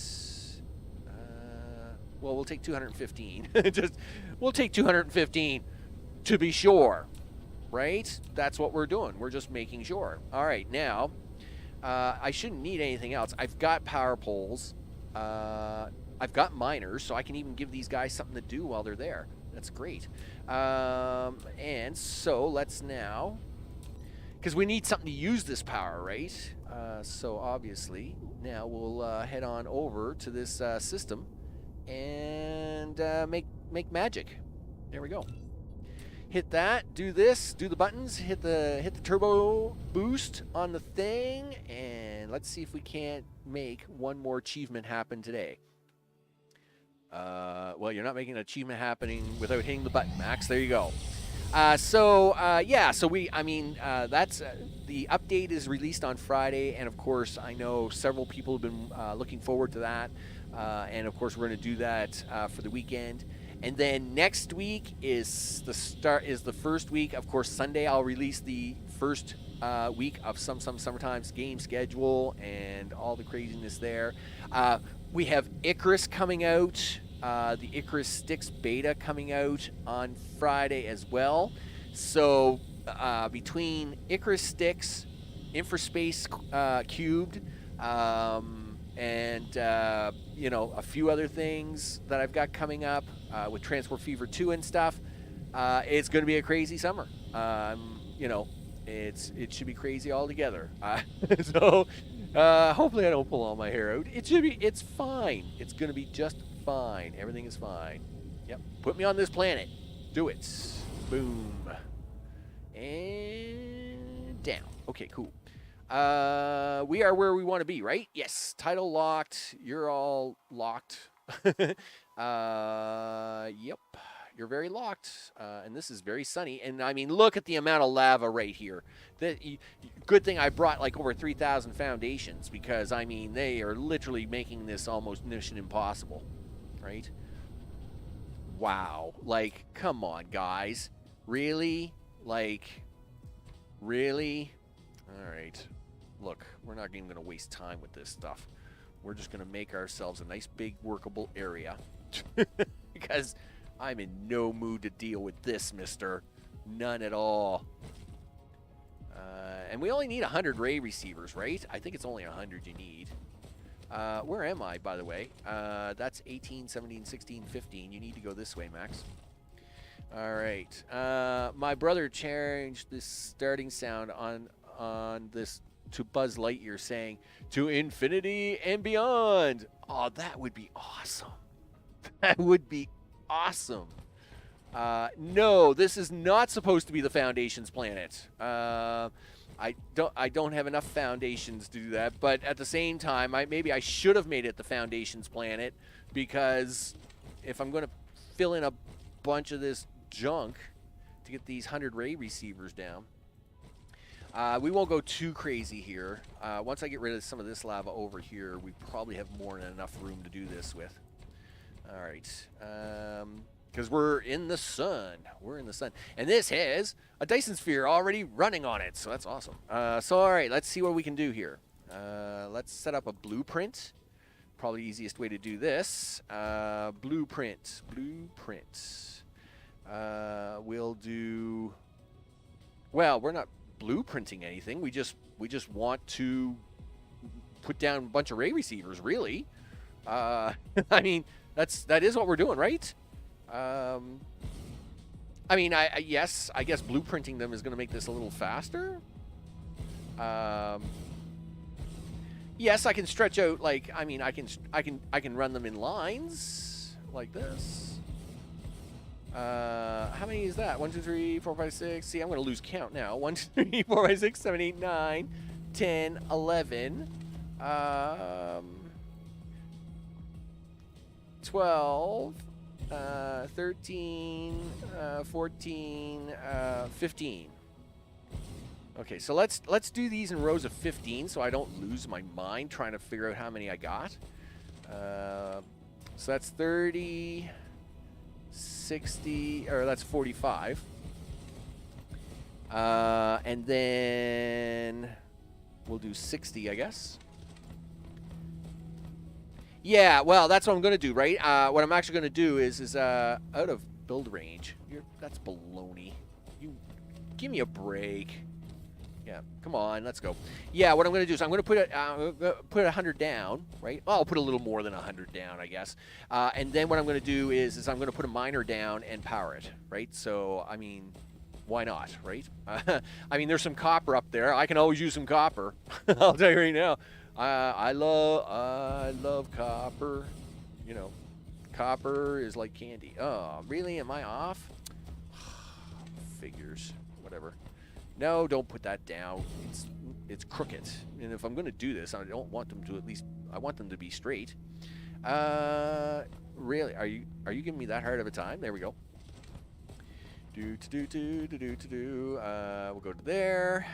well, we'll take 215. We'll take 215 to be sure, right? That's what we're doing. We're just making sure. All right, now I shouldn't need anything else. I've got power poles. I've got miners, so I can even give these guys something to do while they're there. That's great. And so let's now, because we need something to use this power, right? So obviously now we'll head on over to this system and make magic. There we go. Hit that, do this, do the buttons, hit the turbo boost on the thing, and let's see if we can't make one more achievement happen today. Well, you're not making an achievement happening without hitting the button, Max. There you go. That's the update is released on Friday, and of course, I know several people have been looking forward to that, and of course, we're going to do that for the weekend. And then next week is the first week. Of course, Sunday I'll release the first week of some Summertime's game schedule and all the craziness there. We have Icarus coming out. The Icarus Sticks beta coming out on Friday as well. So between Icarus Sticks, Infraspace Cubed, and you know, a few other things that I've got coming up with Transport Fever 2 and stuff. It's going to be a crazy summer. You know, it should be crazy altogether. So hopefully I don't pull all my hair out. It's fine. It's going to be just fine. Everything is fine. Yep. Put me on this planet. Do it. Boom. And down. Okay, cool. We are where we want to be, right? Yes. Title locked. You're all locked. Yep. You're very locked. And this is very sunny. And I mean, look at the amount of lava right here. Good thing I brought like over 3,000 foundations, because I mean, they are literally making this almost mission impossible, right? Wow. Like, come on, guys. Really? Like, really? All right. Look, we're not even going to waste time with this stuff. We're just going to make ourselves a nice, big, workable area. Because I'm in no mood to deal with this, mister. None at all. And we only need 100 ray receivers, right? I think it's only 100 you need. Where am I, by the way? That's 18, 17, 16, 15. You need to go this way, Max. All right. My brother changed this starting sound on this to Buzz Lightyear, saying, "To infinity and beyond." Oh, that would be awesome. That would be awesome. No, this is not supposed to be the Foundations planet. I don't have enough foundations to do that, but at the same time, maybe I should have made it the Foundations planet, because if I'm going to fill in a bunch of this junk to get these 100 ray receivers down, we won't go too crazy here. Once I get rid of some of this lava over here, we probably have more than enough room to do this with. All right. Because we're in the sun. We're in the sun. And this has a Dyson Sphere already running on it, so that's awesome. So, all right, let's see what we can do here. Let's set up a blueprint. Probably the easiest way to do this. Blueprint. We'll do... Well, we're not blueprinting anything. We just want to put down a bunch of ray receivers, really. I mean, that is what we're doing, right? I mean, yes, I guess blueprinting them is going to make this a little faster. Yes, I can stretch out, like, I mean, I can run them in lines like this. How many is that? 1, 2, 3, 4, 5, 6. See, I'm going to lose count now. 1, 2, 3, 4, 5, 6, 7, 8, 9, 10, 11. 12. 13, 14, 15. Okay, so let's do these in rows of 15 so I don't lose my mind trying to figure out how many I got. So that's 30, 60, or that's 45. And then we'll do 60, I guess. Yeah, well, that's what I'm going to do, right? What I'm actually going to do is out of build range. That's baloney. You give me a break. Yeah, come on, let's go. Yeah, what I'm going to do is I'm going to put 100 down, right? Well, I'll put a little more than 100 down, I guess. And then what I'm going to do is I'm going to put a miner down and power it, right? So, I mean, why not, right? I mean, there's some copper up there. I can always use some copper. I'll tell you right now. I love copper. You know, copper is like candy. Oh, really? Am I off? Figures. Whatever. No, don't put that down. It's crooked. And if I'm going to do this, I don't want them to I want them to be straight. Really? Are you giving me that hard of a time? There we go. We'll go to there.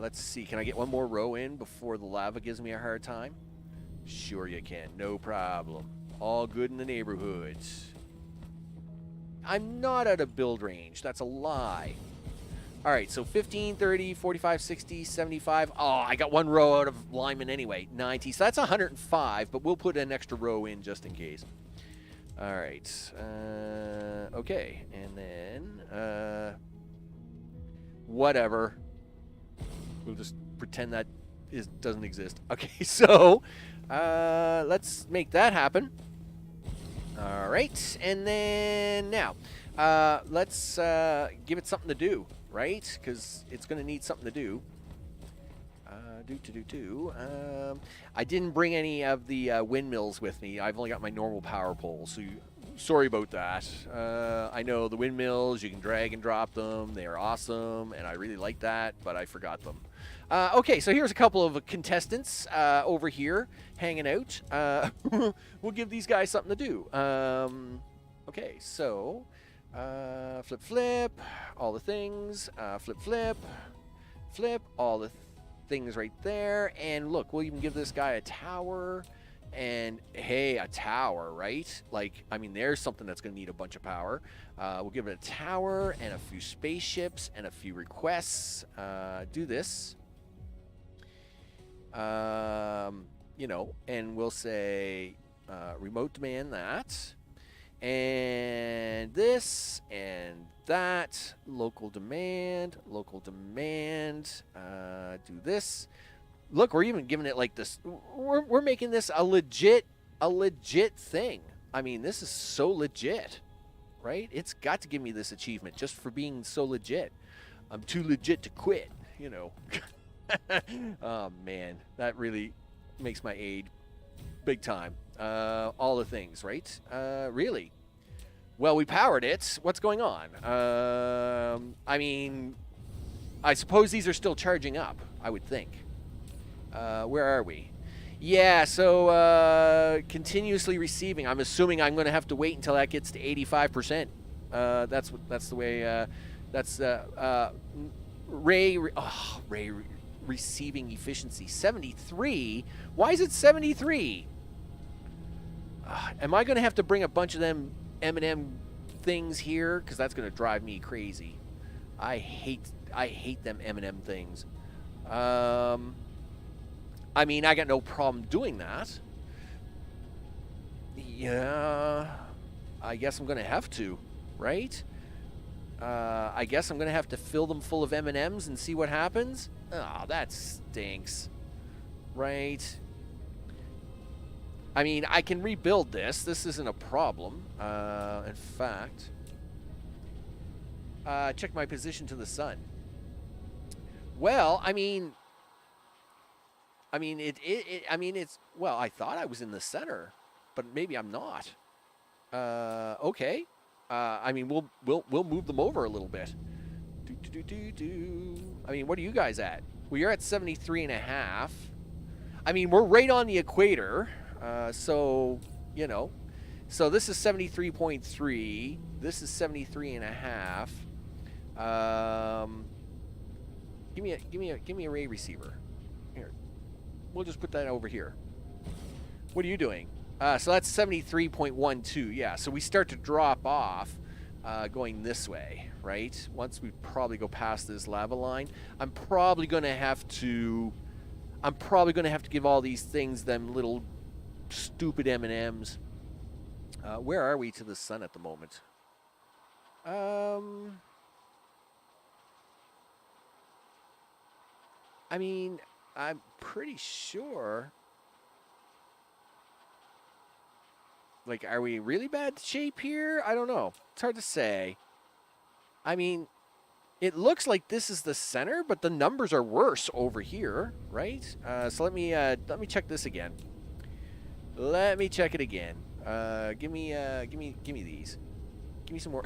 Let's see. Can I get one more row in before the lava gives me a hard time? Sure you can. No problem. All good in the neighborhood. I'm not out of build range. That's a lie. All right, so 15, 30, 45, 60, 75. Oh, I got one row out of lineman anyway. 90. So that's 105, but we'll put an extra row in just in case. All right. Okay. And then whatever. We'll just pretend that doesn't exist. Okay, so let's make that happen. All right, and then now let's give it something to do, right? Because it's going to need something to do. I didn't bring any of the windmills with me. I've only got my normal power poles, so sorry about that. I know the windmills, you can drag and drop them. They are awesome, and I really like that, but I forgot them. Okay, so here's a couple of contestants over here hanging out. We'll give these guys something to do. Okay, so flip, flip, all the things. Flip, flip, flip, all the things right there. And look, we'll even give this guy a tower. And hey, a tower, right? Like, I mean, there's something that's going to need a bunch of power. We'll give it a tower and a few spaceships and a few requests. Do this. You know, and we'll say remote demand that. And this and that. Local demand. Do this. Look, we're even giving it like this. We're making this a legit thing. I mean, this is so legit, right? It's got to give me this achievement just for being so legit. I'm too legit to quit, you know. Oh, man. That really makes my aid big time. All the things, right? Really? Well, we powered it. What's going on? I mean, I suppose these are still charging up, I would think. Where are we? Yeah, so continuously receiving. I'm assuming I'm going to have to wait until that gets to 85%. That's the way. That's Ray receiving efficiency 73. Why is it 73? Am I going to have to bring a bunch of them M&M things here? Because that's going to drive me crazy. I hate them M&M things. I mean, I got no problem doing that. Yeah, I guess I'm going to have to, right? I guess I'm going to have to fill them full of M&Ms and see what happens. Oh, that stinks, right? I mean, I can rebuild this. This isn't a problem. In fact, check my position to the sun. Well, I mean, it's, well, I thought I was in the center, but maybe I'm not. Okay. I mean, we'll move them over a little bit. I mean, what are you guys at? Well, you're at 73.5. I mean, we're right on the equator. So, you know, so this is 73.3. This is 73.5. Give me a ray receiver. Here. We'll just put that over here. What are you doing? So that's 73.12. Yeah, so we start to drop off going this way, right? Once we probably go past this lava line, I'm probably going to have to give all these things them little stupid M&Ms. Where are we to the sun at the moment? I mean, I'm pretty sure. Like, are we in really bad shape here? I don't know. It's hard to say. I mean, it looks like this is the center, but the numbers are worse over here, right? So let me check this again. Let me check it again. Give me these. Give me some more.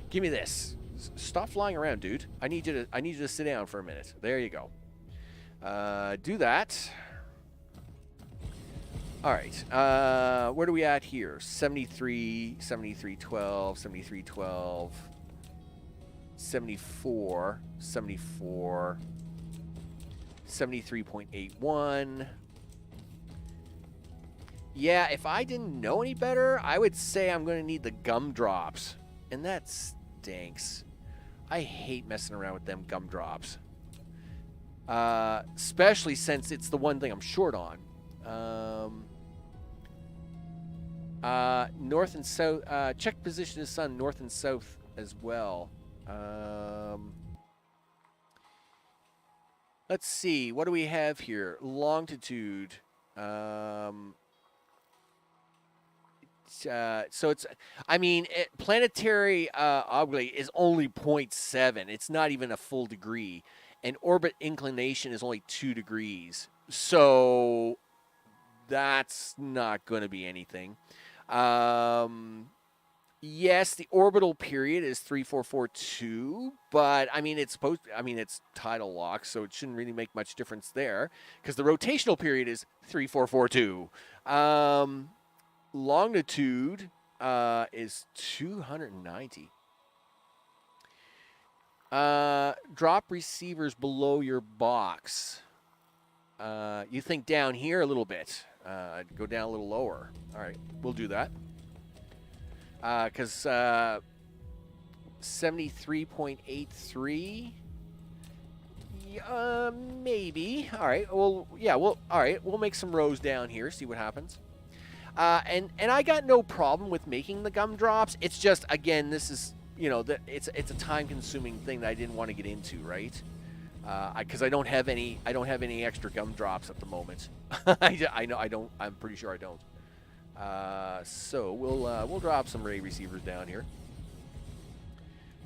Give me this. Stop flying around, dude. I need you to sit down for a minute. There you go. Do that. All right. Where are we at here? 73, 73, 12, 73, 12, 74, 74, 73.81. Yeah, if I didn't know any better, I would say I'm going to need the gumdrops. And that stinks. I hate messing around with them gumdrops. Especially since it's the one thing I'm short on. North and south. Check position of sun north and south as well. Let's see. What do we have here? Longitude. So it's, I mean, planetary oblique is only 0.7. It's not even a full degree. And orbit inclination is only 2 degrees. So that's not going to be anything. Yes, the orbital period is 3442, but I mean it's tidal lock, so it shouldn't really make much difference there because the rotational period is 3442. Longitude is 290. Drop receivers below your box. You think down here a little bit. Go down a little lower. All right, we'll do that. Because 73.83. Maybe. All right. Well, yeah. Well, all right. We'll make some rows down here. See what happens. And I got no problem with making the gumdrops. It's just, again, this is, you know, it's a time-consuming thing that I didn't want to get into, right? Because I don't have any extra gumdrops at the moment. I know I don't. I'm pretty sure I don't. So we'll drop some ray receivers down here.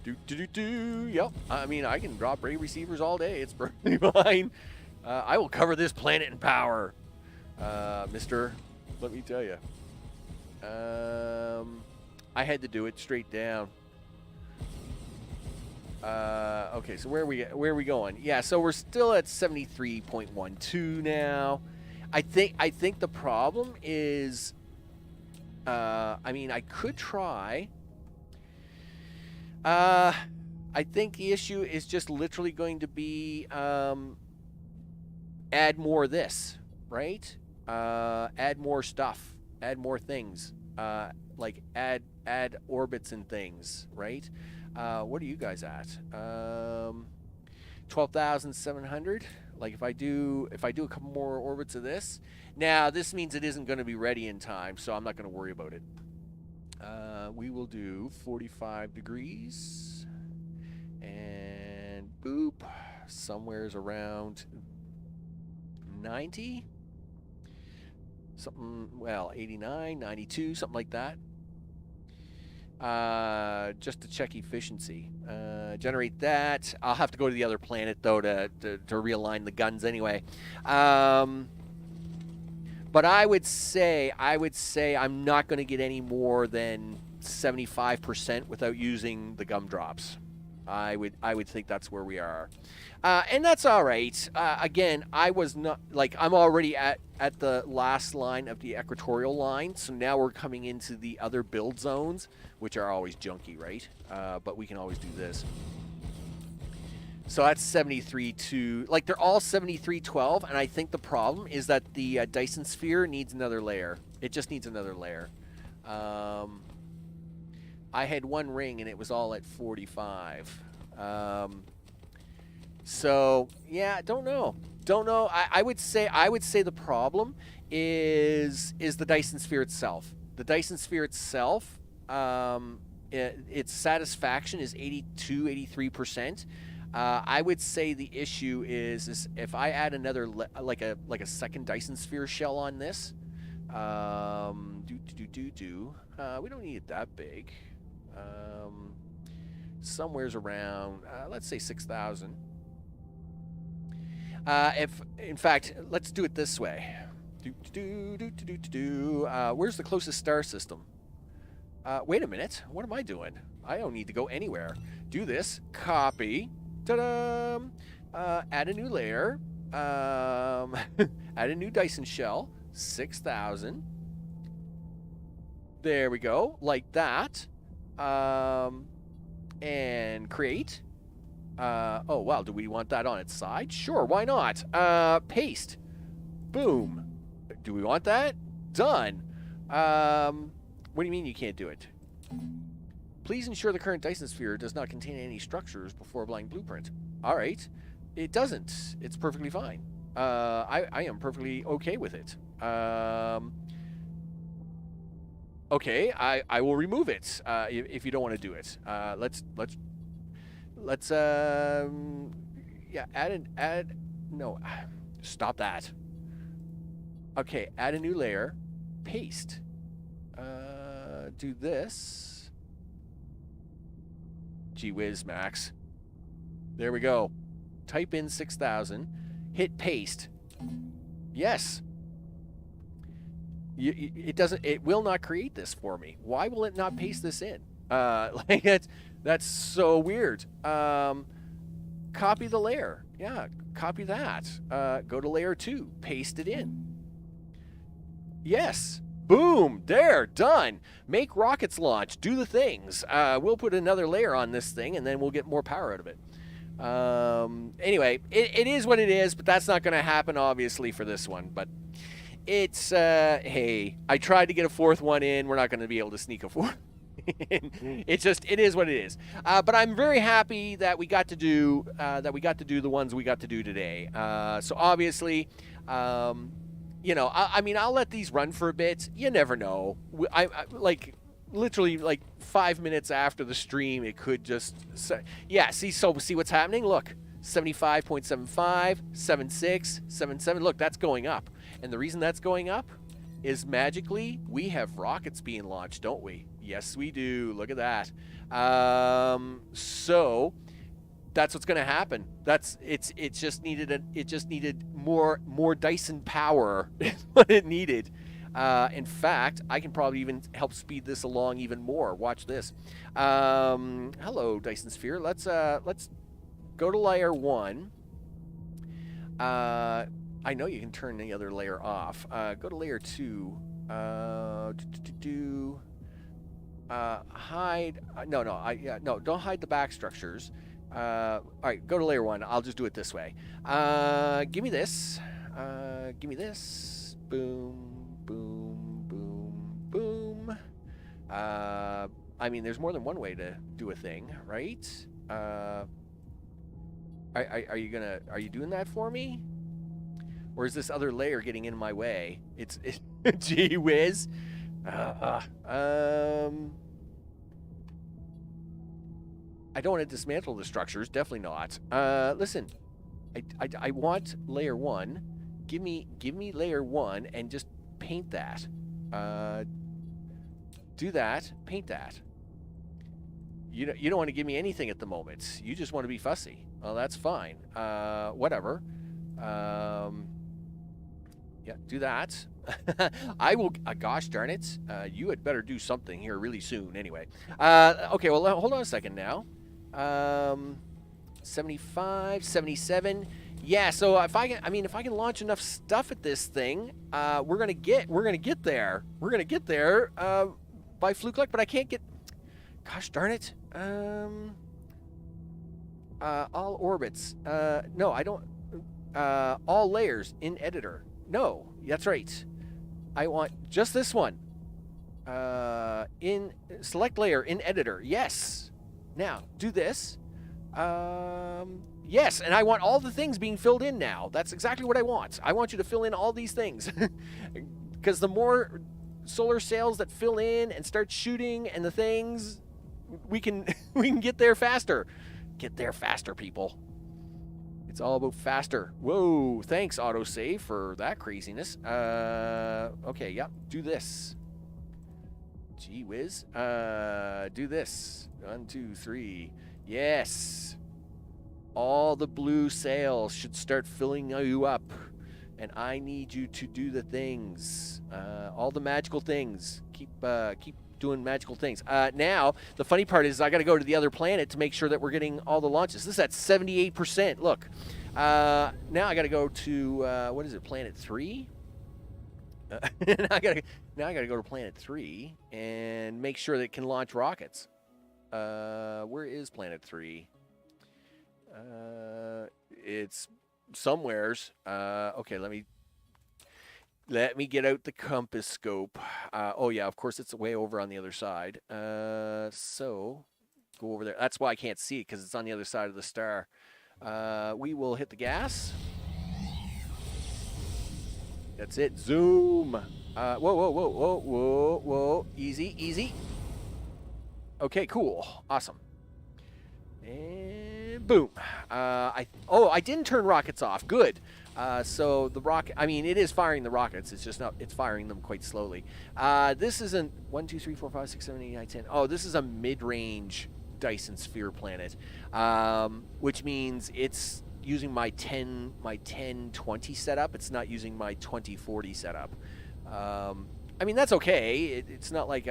Yep. I mean, I can drop ray receivers all day. It's perfectly fine. I will cover this planet in power, Mister. Let me tell you. I had to do it straight down. Okay, so where are we going? Yeah, so we're still at 73.12 now. I think the problem is, I mean, I could try. I think the issue is just literally going to be add more of this, right? Add more stuff, add more things, like add orbits and things, right? What are you guys at? 12,700. Like if I do a couple more orbits of this, now this means it isn't going to be ready in time, so I'm not going to worry about it. We will do 45 degrees, and boop, somewhere's around 90. Something, well, 89, 92, something like that. Just to check efficiency. Generate that. I'll have to go to the other planet, though, to realign the guns anyway. But I would say I'm not going to get any more than 75% without using the gumdrops. I would think that's where we are. And that's all right. Again, I was not, like, I'm already at the last line of the equatorial line, so now we're coming into the other build zones, which are always junky, right? But we can always do this. So that's 73.2, like they're all 73.12, and I think the problem is that the Dyson Sphere needs another layer. It just needs another layer. I had one ring and it was all at 45. So yeah, don't know. I would say the problem is the Dyson Sphere itself. The Dyson Sphere itself, its satisfaction is 83%. I would say the issue is if I add another like a second Dyson Sphere shell on this. We don't need it that big. Somewhere's around, let's say 6,000. In fact, let's do it this way. Where's the closest star system? Wait a minute. What am I doing? I don't need to go anywhere. Do this. Copy. Ta-da! Add a new layer. Add a new Dyson shell. 6,000. There we go. Like that. And create. Oh, wow. Do we want that on its side? Sure, why not? Paste. Boom. Do we want that? Done. What do you mean you can't do it? Please ensure the current Dyson Sphere does not contain any structures before applying blueprint. All right. It doesn't. It's perfectly fine. I am perfectly okay with it. Okay, I will remove it if you don't want to do it. Let's yeah, add No, stop that. Okay, add a new layer. Paste. Do this. Gee whiz, Max. There we go. Type in 6,000. Hit paste. Yes. It doesn't. It will not create this for me. Why will it not paste this in? Like that's so weird. Copy the layer. Yeah, copy that. Go to layer 2. Paste it in. Yes. Boom. There. Done. Make rockets launch. Do the things. We'll put another layer on this thing, and then we'll get more power out of it. Anyway, it is what it is, but that's not going to happen, obviously, for this one. But it's, hey, I tried to get a fourth one in. We're not going to be able to sneak a fourth. It is what it is. But I'm very happy that we got to do the ones we got to do today. So obviously, you know, I mean, I'll let these run for a bit. You never know. I like literally like 5 minutes after the stream, it could just yeah. See what's happening. Look, 75.75, 76, 77. Look, that's going up, and the reason that's going up is magically we have rockets being launched, don't we? Yes, we do. Look at that. So that's what's going to happen. It just needed more Dyson power is what it needed. In fact, I can probably even help speed this along even more. Watch this. Hello, Dyson Sphere. Let's go to layer 1. I know you can turn the other layer off. Go to layer 2. Hide. No, don't hide the back structures. All right, go to layer 1. I'll just do it this way. Give me this. Give me this. Boom, boom, boom, boom. I mean, there's more than one way to do a thing, right? Are you doing that for me? Or is this other layer getting in my way? It's gee whiz. I don't want to dismantle the structures. Definitely not. Listen, I want layer 1. Give me layer 1 and just paint that. Do that. Paint that. You don't want to give me anything at the moment. You just want to be fussy. Well, that's fine. Whatever. Yeah, do that. I will. Gosh darn it! You had better do something here really soon. Anyway. Okay. Well, hold on a second now. 75, 77. Yeah. So if I can launch enough stuff at this thing, we're gonna get there. We're gonna get there by fluke luck. But I can't get. Gosh darn it. All orbits. No, I don't. All layers in editor. No, that's right. I want just this one. In select layer in editor. Yes. Now do this. Yes, and I want all the things being filled in now. That's exactly what I want. I want you to fill in all these things, because the more solar sails that fill in and start shooting, and the things, we can get there faster. Get there faster, people. It's all about faster. Whoa, thanks, autosave, for that craziness. Okay, yep, do this. Gee whiz. Do this. 1, 2, 3. Yes. All the blue sails should start filling you up. And I need you to do the things. All the magical things. Keep doing magical things. Now, the funny part is I got to go to the other planet to make sure that we're getting all the launches. This is at 78%. Look. Now I got to go to, what is it, planet 3? Now I got to go to planet 3 and make sure that it can launch rockets. Where is planet 3? It's somewheres. Okay, let me get out the compass scope. Oh yeah, of course it's way over on the other side. So go over there. That's why I can't see it, because it's on the other side of the star. We will hit the gas. That's it. Zoom. Whoa, whoa, whoa, whoa, whoa, whoa. Easy, easy. Okay, cool. Awesome. And Boom. I didn't turn rockets off. Good. So the rocket, I mean, it is firing the rockets. It's just not, it's firing them quite slowly. This isn't 1, 2, 3, 4, 5, 6, 7, 8, 9, 10. Oh, this is a mid-range Dyson Sphere planet, which means it's using my 1020 setup. It's not using my 2040 setup. I mean, that's okay. It's not like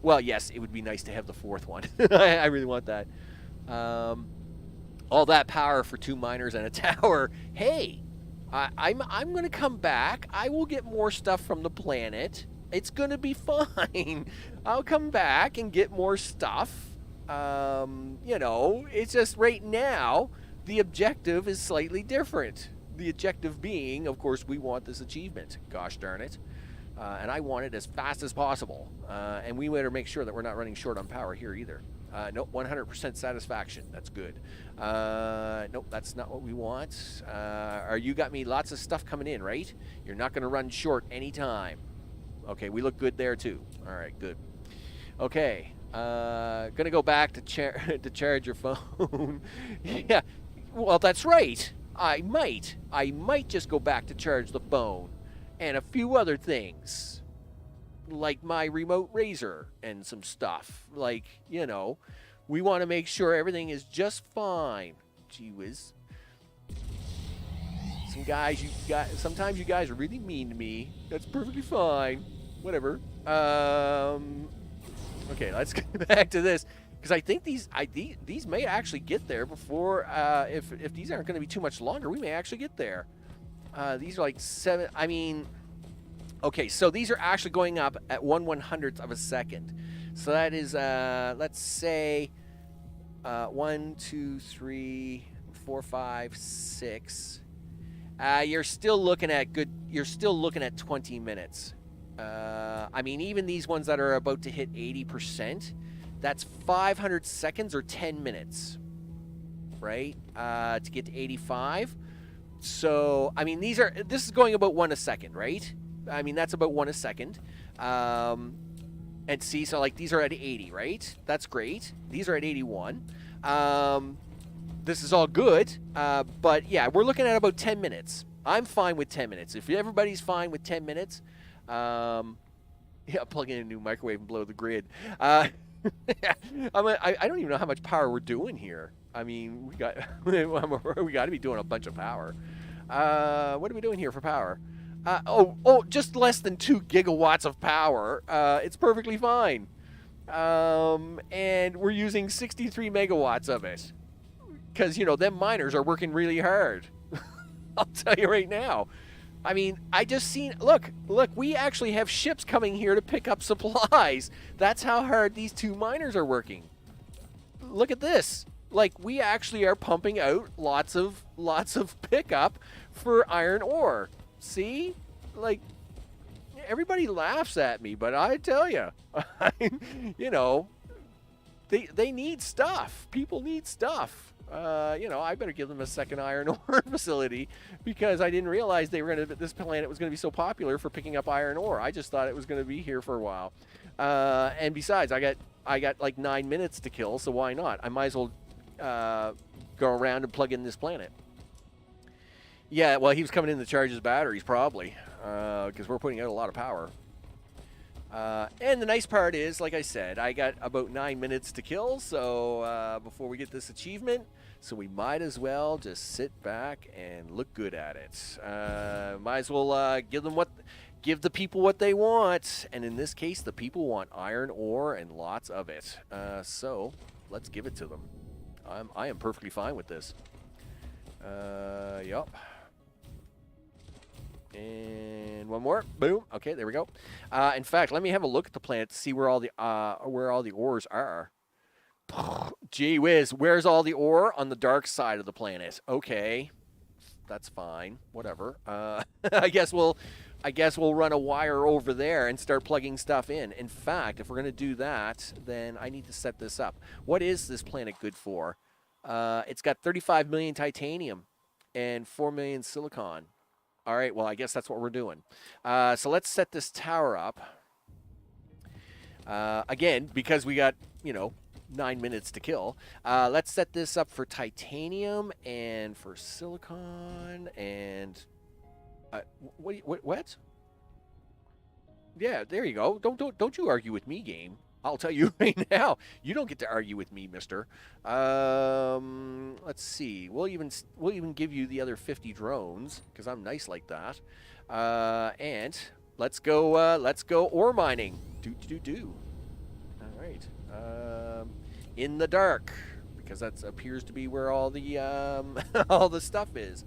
well, yes, it would be nice to have the fourth one. I really want that. All that power for 2 miners and a tower. Hey, I'm going to come back. I will get more stuff from the planet. It's going to be fine. I'll come back and get more stuff. You know, it's just right now, the objective is slightly different. The objective being, of course, we want this achievement. Gosh darn it. And I want it as fast as possible. And we better make sure that we're not running short on power here either. Nope, 100% satisfaction. That's good. Nope, that's not what we want. You got me lots of stuff coming in, right? You're not going to run short anytime. Okay, we look good there too. All right, good. Okay, gonna go back to charge your phone. Yeah, well, that's right. I might just go back to charge the phone and a few other things. Like my remote razor and some stuff. Like, you know, we want to make sure everything is just fine. Gee whiz. Sometimes you guys are really mean to me. That's perfectly fine. Whatever. Okay, let's get back to this. Because I think these may actually get there before, if these aren't going to be too much longer, we may actually get there. These are like 7, I mean... Okay, so these are actually going up at 1/100th of a second. So that is, let's say, 1, 2, 3, 4, 5, 6. You're still looking at 20 minutes. I mean, even these ones that are about to hit 80%, that's 500 seconds or 10 minutes, right? To get to 85. So, I mean, this is going about 1 a second, right? I mean, that's about 1 a second. And see, so like these are at 80, right? That's great. These are at 81. This is all good. But yeah, we're looking at about 10 minutes. I'm fine with 10 minutes. If everybody's fine with 10 minutes, yeah, plug in a new microwave and blow the grid. I don't even know how much power we're doing here. I mean, we got to be doing a bunch of power. What are we doing here for power? Just less than 2 gigawatts of power. It's perfectly fine. And we're using 63 megawatts of it. Because, you know, them miners are working really hard. I'll tell you right now. I mean, I just seen... Look, we actually have ships coming here to pick up supplies. That's how hard these 2 miners are working. Look at this. Like, we actually are pumping out lots of pickup for iron ore. See? Like, everybody laughs at me, but I tell you, you know, they need stuff. People need stuff. You know, I better give them a second iron ore facility because I didn't realize this planet was going to be so popular for picking up iron ore. I just thought it was going to be here for a while. And besides, I got like 9 minutes to kill, so why not? I might as well go around and plug in this planet. Yeah, well, he was coming in to charge his batteries, probably, because we're putting out a lot of power. And the nice part is, like I said, I got about 9 minutes to kill, so before we get this achievement, so we might as well just sit back and look good at it. Might as well give the people what they want, and in this case, the people want iron ore and lots of it. So let's give it to them. I am perfectly fine with this. Yup. And one more. Boom. Okay, there we go. In fact, let me have a look at the planet to see where all the ores are. Gee whiz, where's all the ore? On the dark side of the planet. Okay, that's fine. Whatever. I guess we'll run a wire over there and start plugging stuff in. In fact, if we're gonna do that, then I need to set this up. What is this planet good for? It's got 35 million titanium and 4 million silicon. All right, well, I guess that's what we're doing. So let's set this tower up. Again, because we got, you know, 9 minutes to kill. Let's set this up for titanium and for silicon and what? Yeah, there you go. Don't you argue with me, game. I'll tell you right now, you don't get to argue with me, mister. Let's see. We'll even give you the other 50 drones because I'm nice like that. And let's go ore mining. Do. All right. In the dark because that appears to be where all the all the stuff is.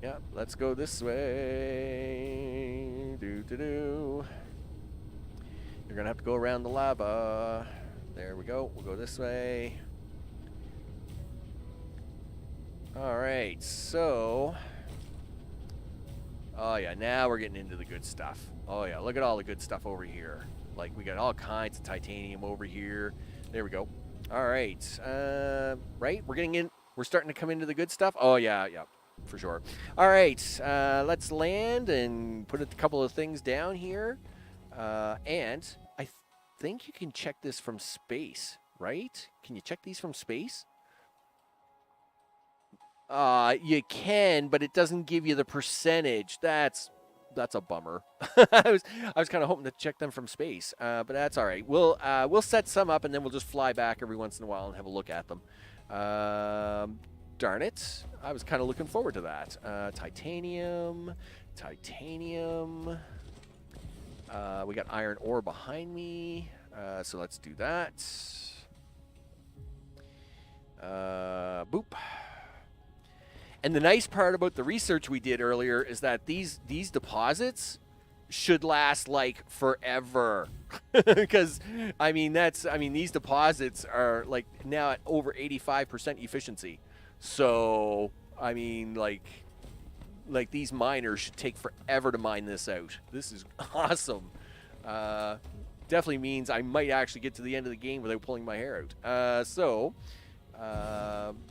Yeah, let's go this way. Do. You're gonna have to go around the lava. There we go. We'll go this way. All right, so. Oh yeah, now we're getting into the good stuff. Oh yeah, look at all the good stuff over here. Like we got all kinds of titanium over here. There we go. All right, right. We're getting in. We're starting to come into the good stuff. Oh yeah. For sure. All right, let's land and put a couple of things down here. And I think you can check this from space, right? Can you check these from space? You can, but it doesn't give you the percentage. That's a bummer. I was kind of hoping to check them from space, but that's all right. We'll set some up and then we'll just fly back every once in a while and have a look at them. Darn it. I was kind of looking forward to that. Titanium. We got iron ore behind me. So let's do that. Boop. And the nice part about the research we did earlier is that these deposits should last like forever. Because these deposits are like now at over 85% efficiency. So, I mean, like these miners should take forever to mine this out. This is awesome. Definitely means I might actually get to the end of the game without pulling my hair out.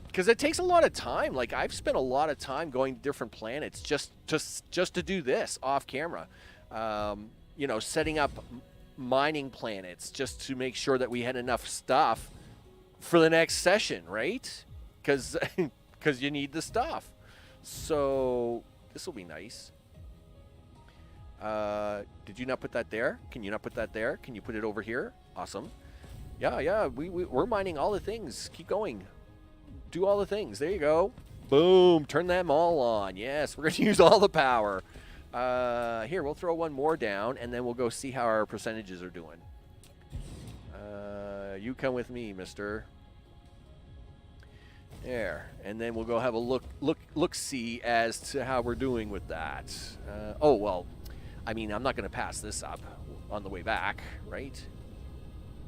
Because it takes a lot of time. Like I've spent a lot of time going to different planets just to do this off camera. Setting up mining planets just to make sure that we had enough stuff for the next session, right? Because you need the stuff. So this will be nice. Did you not put that there? Can you not put that there? Can you put it over here? Awesome. Yeah. We're mining all the things. Keep going. Do all the things. There you go. Boom. Turn them all on. Yes, we're going to use all the power. Here, we'll throw one more down, and then we'll go see how our percentages are doing. You come with me, mister. There, and then we'll go have a look-see as to how we're doing with that. Oh, well, I mean, I'm not going to pass this up on the way back, right?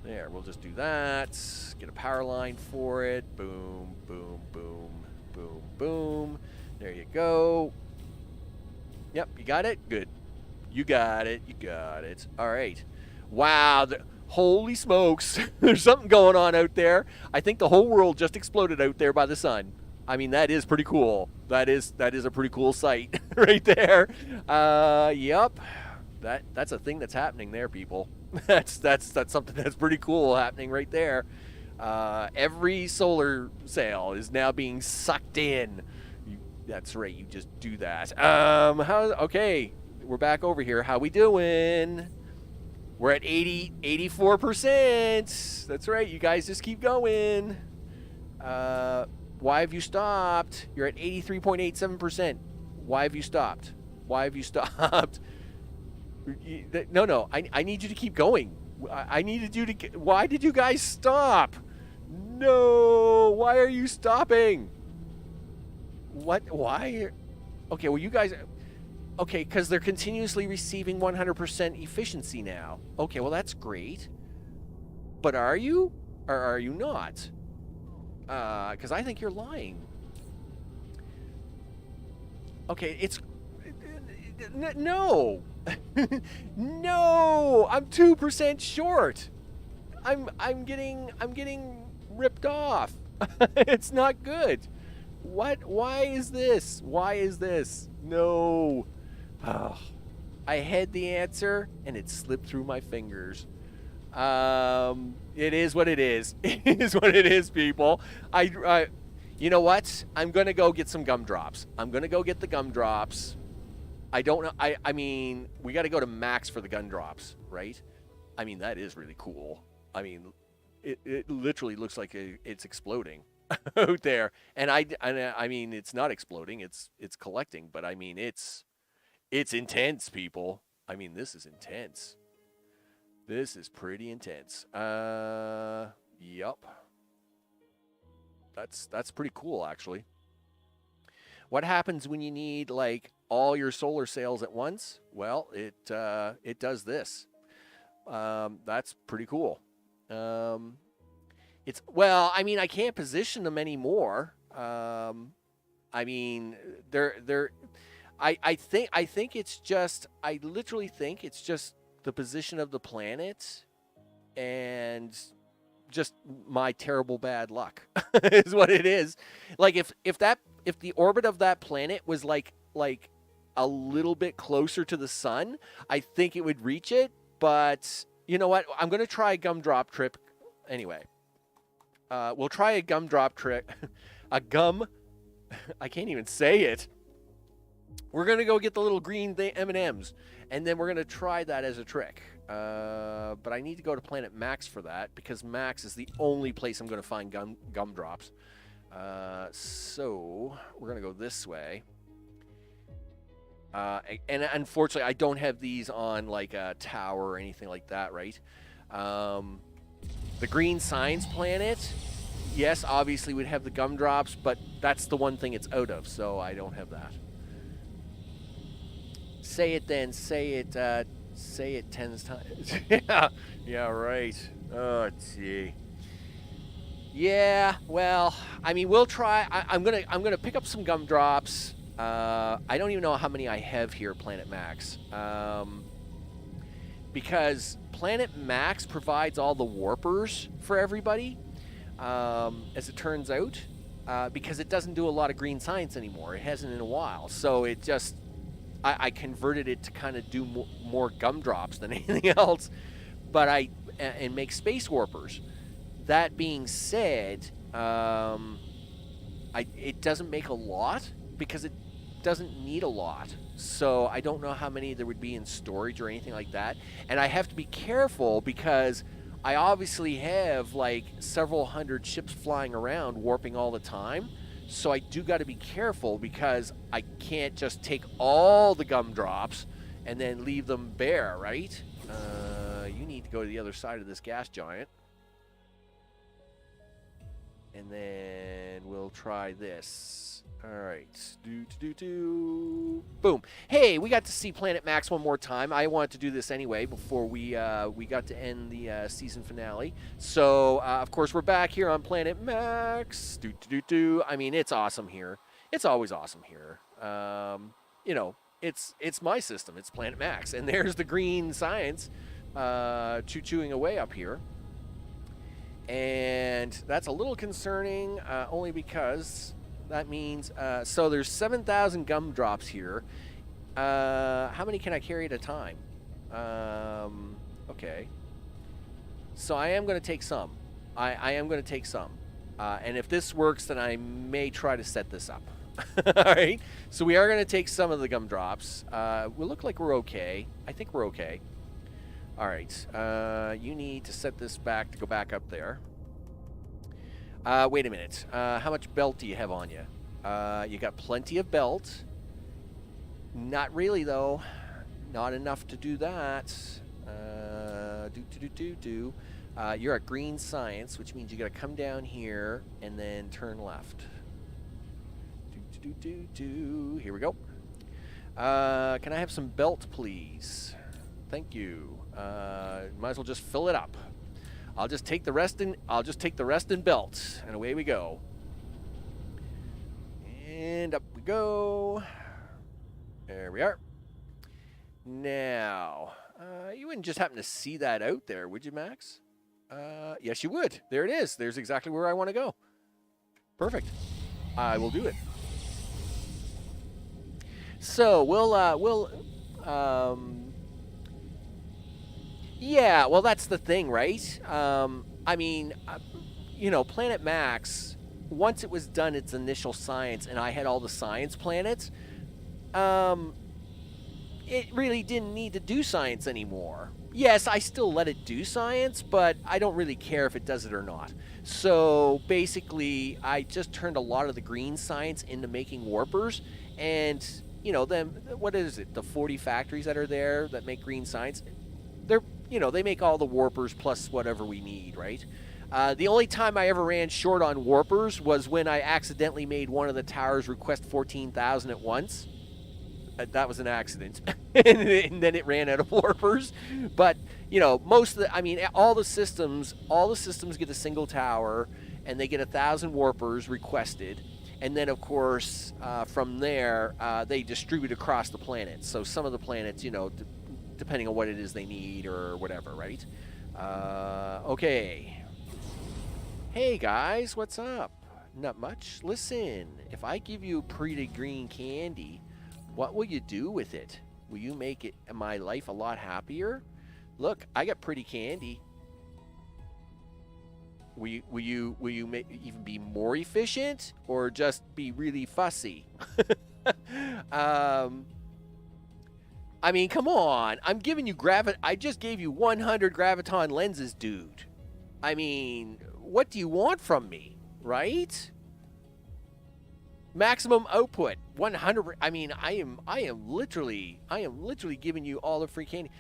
There, we'll just do that. Get a power line for it. Boom, boom, boom, boom, boom. There you go. Yep, you got it? Good. You got it. You got it. All right. Wow. Holy smokes. There's something going on out there. I think the whole world just exploded out there by the sun. I mean, that is pretty cool. That is a pretty cool sight right there. Yep. That's a thing that's happening there, people. That's something that's pretty cool happening right there. Every solar sail is now being sucked in. That's right. You just do that. Okay. We're back over here. How we doing? We're at 84%. That's right. You guys just keep going. Why have you stopped? You're at 83.87%. Why have you stopped? Why have you stopped? No. I need you to keep going. I needed you to. Why did you guys stop? No. Why are you stopping? What? Why? Okay. Well, you guys. Okay, because they're continuously receiving 100% efficiency now. Okay, well, that's great. But are you? Or are you not? Because I think you're lying. Okay, it's... No! No! I'm 2% short! I'm getting ripped off. It's not good. What? Why is this? Why is this? No. Oh, I had the answer, and it slipped through my fingers. It is what it is. It is what it is, people. You know what? I'm gonna go get some gumdrops. I'm gonna go get the gumdrops. I don't know. I mean, we got to go to max for the gumdrops, right? I mean, that is really cool. I mean, it literally looks like it's exploding out there, and I mean, it's not exploding. It's collecting, but I mean, it's intense, people. I mean, this is intense. This is pretty intense. Yup. That's pretty cool, actually. What happens when you need like all your solar sails at once? Well, it does this. That's pretty cool. Well, I mean, I can't position them anymore. I mean, I think it's just. I literally think it's just the position of the planet, and just my terrible bad luck is what it is. Like if the orbit of that planet was like a little bit closer to the sun, I think it would reach it. But you know what? I'm gonna try a gumdrop trip anyway. We'll try a gumdrop trick. A gum. I can't even say it. We're gonna go get the little green M&Ms, and then we're gonna try that as a trick. But I need to go to Planet Max for that, because Max is the only place I'm gonna find gumdrops. So we're gonna go this way. And unfortunately, I don't have these on like a tower or anything like that, right? The green science planet, yes, obviously we'd have the gumdrops, but that's the one thing it's out of, so I don't have that. Say it then. Say it 10 times. Yeah, right. Oh, gee. Yeah, well, I mean, we'll try. I'm gonna pick up some gumdrops. I don't even know how many I have here, Planet Max. Because Planet Max provides all the warpers for everybody, as it turns out, because it doesn't do a lot of green science anymore. It hasn't in a while, so it just. I converted it to kind of do more gumdrops than anything else, but and make space warpers. That being said, it doesn't make a lot because it doesn't need a lot. So I don't know how many there would be in storage or anything like that. And I have to be careful because I obviously have like several hundred ships flying around warping all the time. So I do got to be careful because I can't just take all the gumdrops and then leave them bare, right? You need to go to the other side of this gas giant. And then we'll try this. All right. Boom. Hey, we got to see Planet Max one more time. I wanted to do this anyway before we got to end the season finale. So, of course, we're back here on Planet Max. I mean, it's awesome here. It's always awesome here. You know, it's my system. It's Planet Max. And there's the green science chewing away up here. And that's a little concerning, only because that means, so there's 7,000 gumdrops here. How many can I carry at a time? Okay. So I am going to take some. I am going to take some. And if this works, then I may try to set this up. All right. So we are going to take some of the gumdrops. We look like we're okay. I think we're okay. All right. You need to set this back to go back up there. Wait a minute. How much belt do you have on you? You got plenty of belt. Not really, though. Not enough to do that. You're at green science, which means you got to come down here and then turn left. Here we go. Can I have some belt, please? Thank you. Might as well just fill it up. I'll just take the rest in belt, and away we go. And up we go. There we are. Now, you wouldn't just happen to see that out there, would you, Max? Yes, you would. There it is. There's exactly where I want to go. Perfect. I will do it. Yeah, well, that's the thing, right? I mean, Planet Max, once it was done its initial science and I had all the science planets, um, it really didn't need to do science anymore. Yes, I still let it do science, but I don't really care if it does it or not. So basically, I just turned a lot of the green science into making warpers, and them. What is it? The 40 factories that are there that make green science. They make all the warpers plus whatever we need, right? The only time I ever ran short on warpers was when I accidentally made one of the towers request 14,000 at once. That was an accident. And then it ran out of warpers. But, most of all the systems get a single tower, and they get 1,000 warpers requested. And then, of course, from there, they distribute across the planet. So some of the planets, depending on what it is they need or whatever, right? Okay. Hey, guys, what's up? Not much. Listen, if I give you pretty green candy, what will you do with it? Will you make my life a lot happier? Look, I got pretty candy. Will you even be more efficient or just be really fussy? I mean, come on. I'm giving you I just gave you 100 graviton lenses, dude. I mean, what do you want from me, right? Maximum output, 100. I mean, I am literally giving you all the free candy.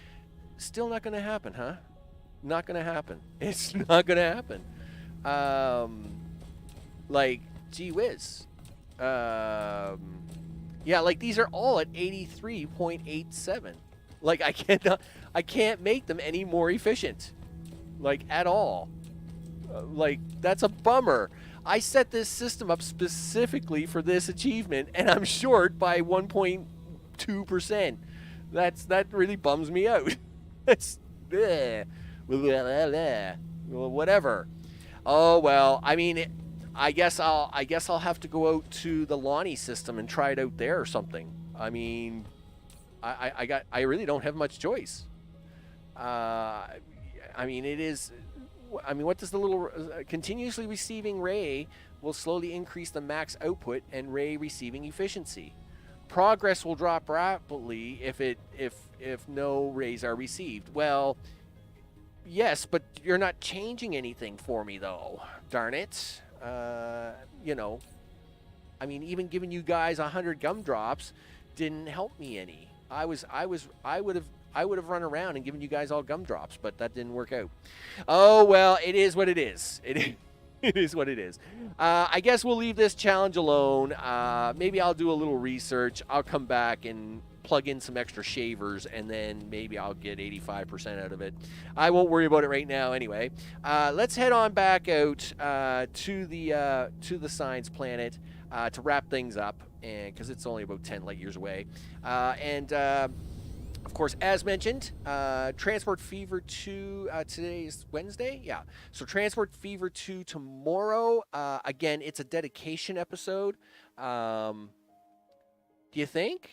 Still not going to happen, huh? Not going to happen. It's not going to happen. Like, gee whiz. Yeah, like these are all at 83.87. Like I can't make them any more efficient. Like at all. Like that's a bummer. I set this system up specifically for this achievement and I'm short by 1.2%. That really bums me out. It's whatever. Oh well, I mean I guess I'll have to go out to the Lonnie system and try it out there or something. I mean, I really don't have much choice. I mean, it is. I mean, what does the little continuously receiving ray will slowly increase the max output and ray receiving efficiency. Progress will drop rapidly if no rays are received. Well, yes, but you're not changing anything for me though. Darn it. I mean, even giving you guys 100 gumdrops didn't help me any. I would have run around and given you guys all gumdrops, but that didn't work out. Oh well, it is what it is. It is what it is. I guess we'll leave this challenge alone. Maybe I'll do a little research. I'll come back and plug in some extra shavers, and then maybe I'll get 85% out of it. I won't worry about it right now anyway. Let's head on back out to the science planet to wrap things up, and because it's only about 10 light years away. Of course, as mentioned, Transport Fever 2, today is Wednesday? Yeah. So Transport Fever 2 tomorrow. Again, it's a dedication episode. Do you think?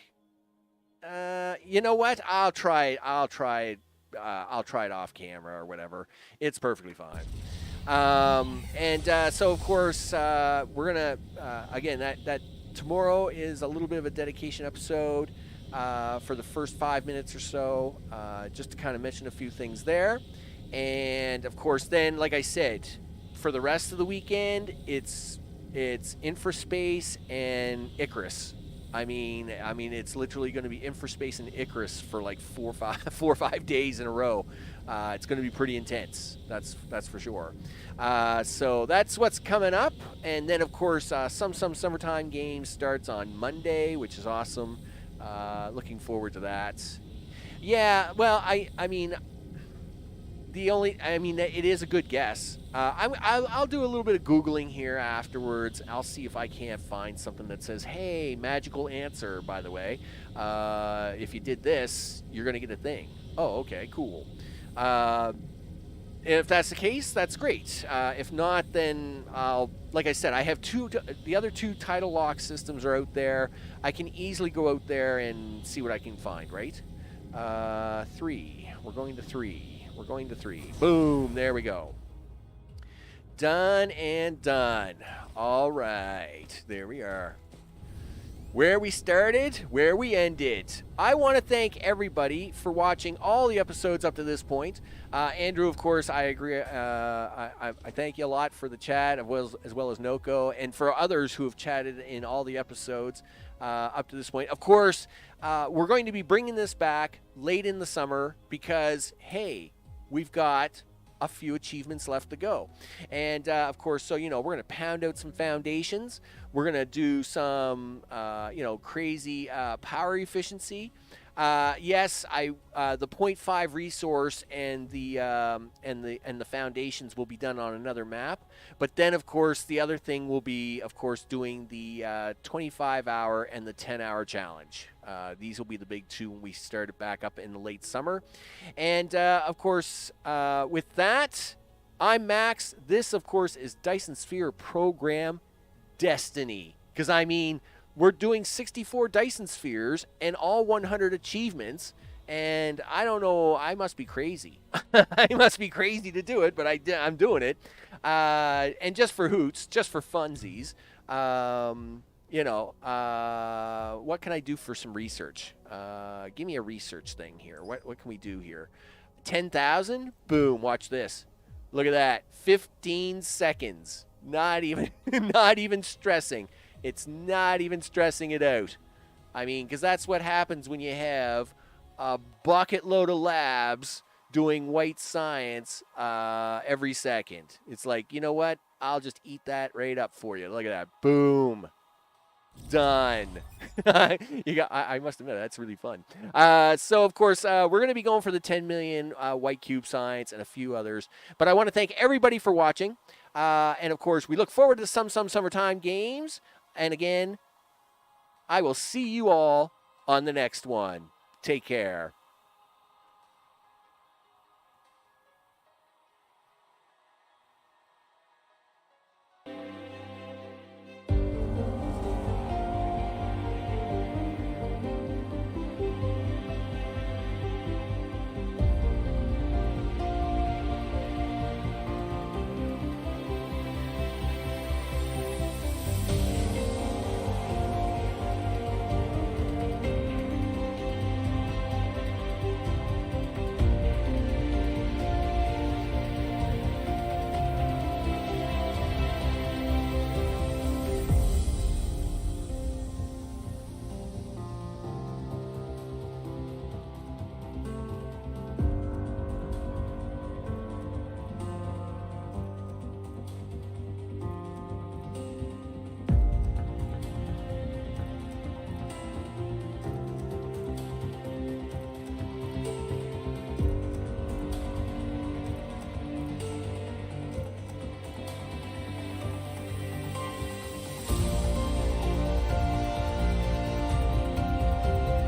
You know what? I'll try it. I'll try it off camera or whatever. It's perfectly fine. So of course, we're gonna again that tomorrow is a little bit of a dedication episode for the first 5 minutes or so, just to kind of mention a few things there, and of course, then like I said, for the rest of the weekend, it's Infraspace and Icarus. I mean, it's literally going to be Infraspace and Icarus for like 4 or 5 days in a row. It's going to be pretty intense. That's for sure. So that's what's coming up. And then, of course, some summertime games starts on Monday, which is awesome. Looking forward to that. Yeah, well, I mean, it is a good guess. I'll do a little bit of Googling here afterwards. I'll see if I can't find something that says, hey, magical answer, by the way. If you did this, you're going to get a thing. Oh, okay, cool. If that's the case, that's great. If not, then like I said, I have the other two title lock systems are out there. I can easily go out there and see what I can find, right? 3. We're going to 3. We're going to 3. Boom. There we go. Done and done. All right. There we are. Where we started, where we ended. I want to thank everybody for watching all the episodes up to this point. Andrew, of course, I agree. I thank you a lot for the chat, as well as Noko, and for others who have chatted in all the episodes up to this point. Of course, we're going to be bringing this back late in the summer because, hey, we've got a few achievements left to go. And of course, so, we're going to pound out some foundations. We're going to do some, crazy power efficiency. Yes, the 0.5 resource and the foundations will be done on another map. But then, of course, the other thing will be, of course, doing the 25-hour and the 10-hour challenge. These will be the big two when we start it back up in the late summer. And, of course, with that, I'm Max. This, of course, is Dyson Sphere Program Destiny. Because, we're doing 64 Dyson Spheres and all 100 achievements. And I don't know, I must be crazy. I must be crazy to do it, but I'm doing it. And just for hoots, just for funsies. What can I do for some research? Give me a research thing here. What can we do here? 10,000? Boom, watch this. Look at that. 15 seconds. Not even stressing. It's not even stressing it out. Because that's what happens when you have a bucket load of labs doing white science every second. It's like, you know what? I'll just eat that right up for you. Look at that. Boom. Done. I must admit, that's really fun. So, of course, we're going to be going for the 10 million white cube science and a few others. But I want to thank everybody for watching. And, of course, we look forward to some summertime games. And, again, I will see you all on the next one. Take care.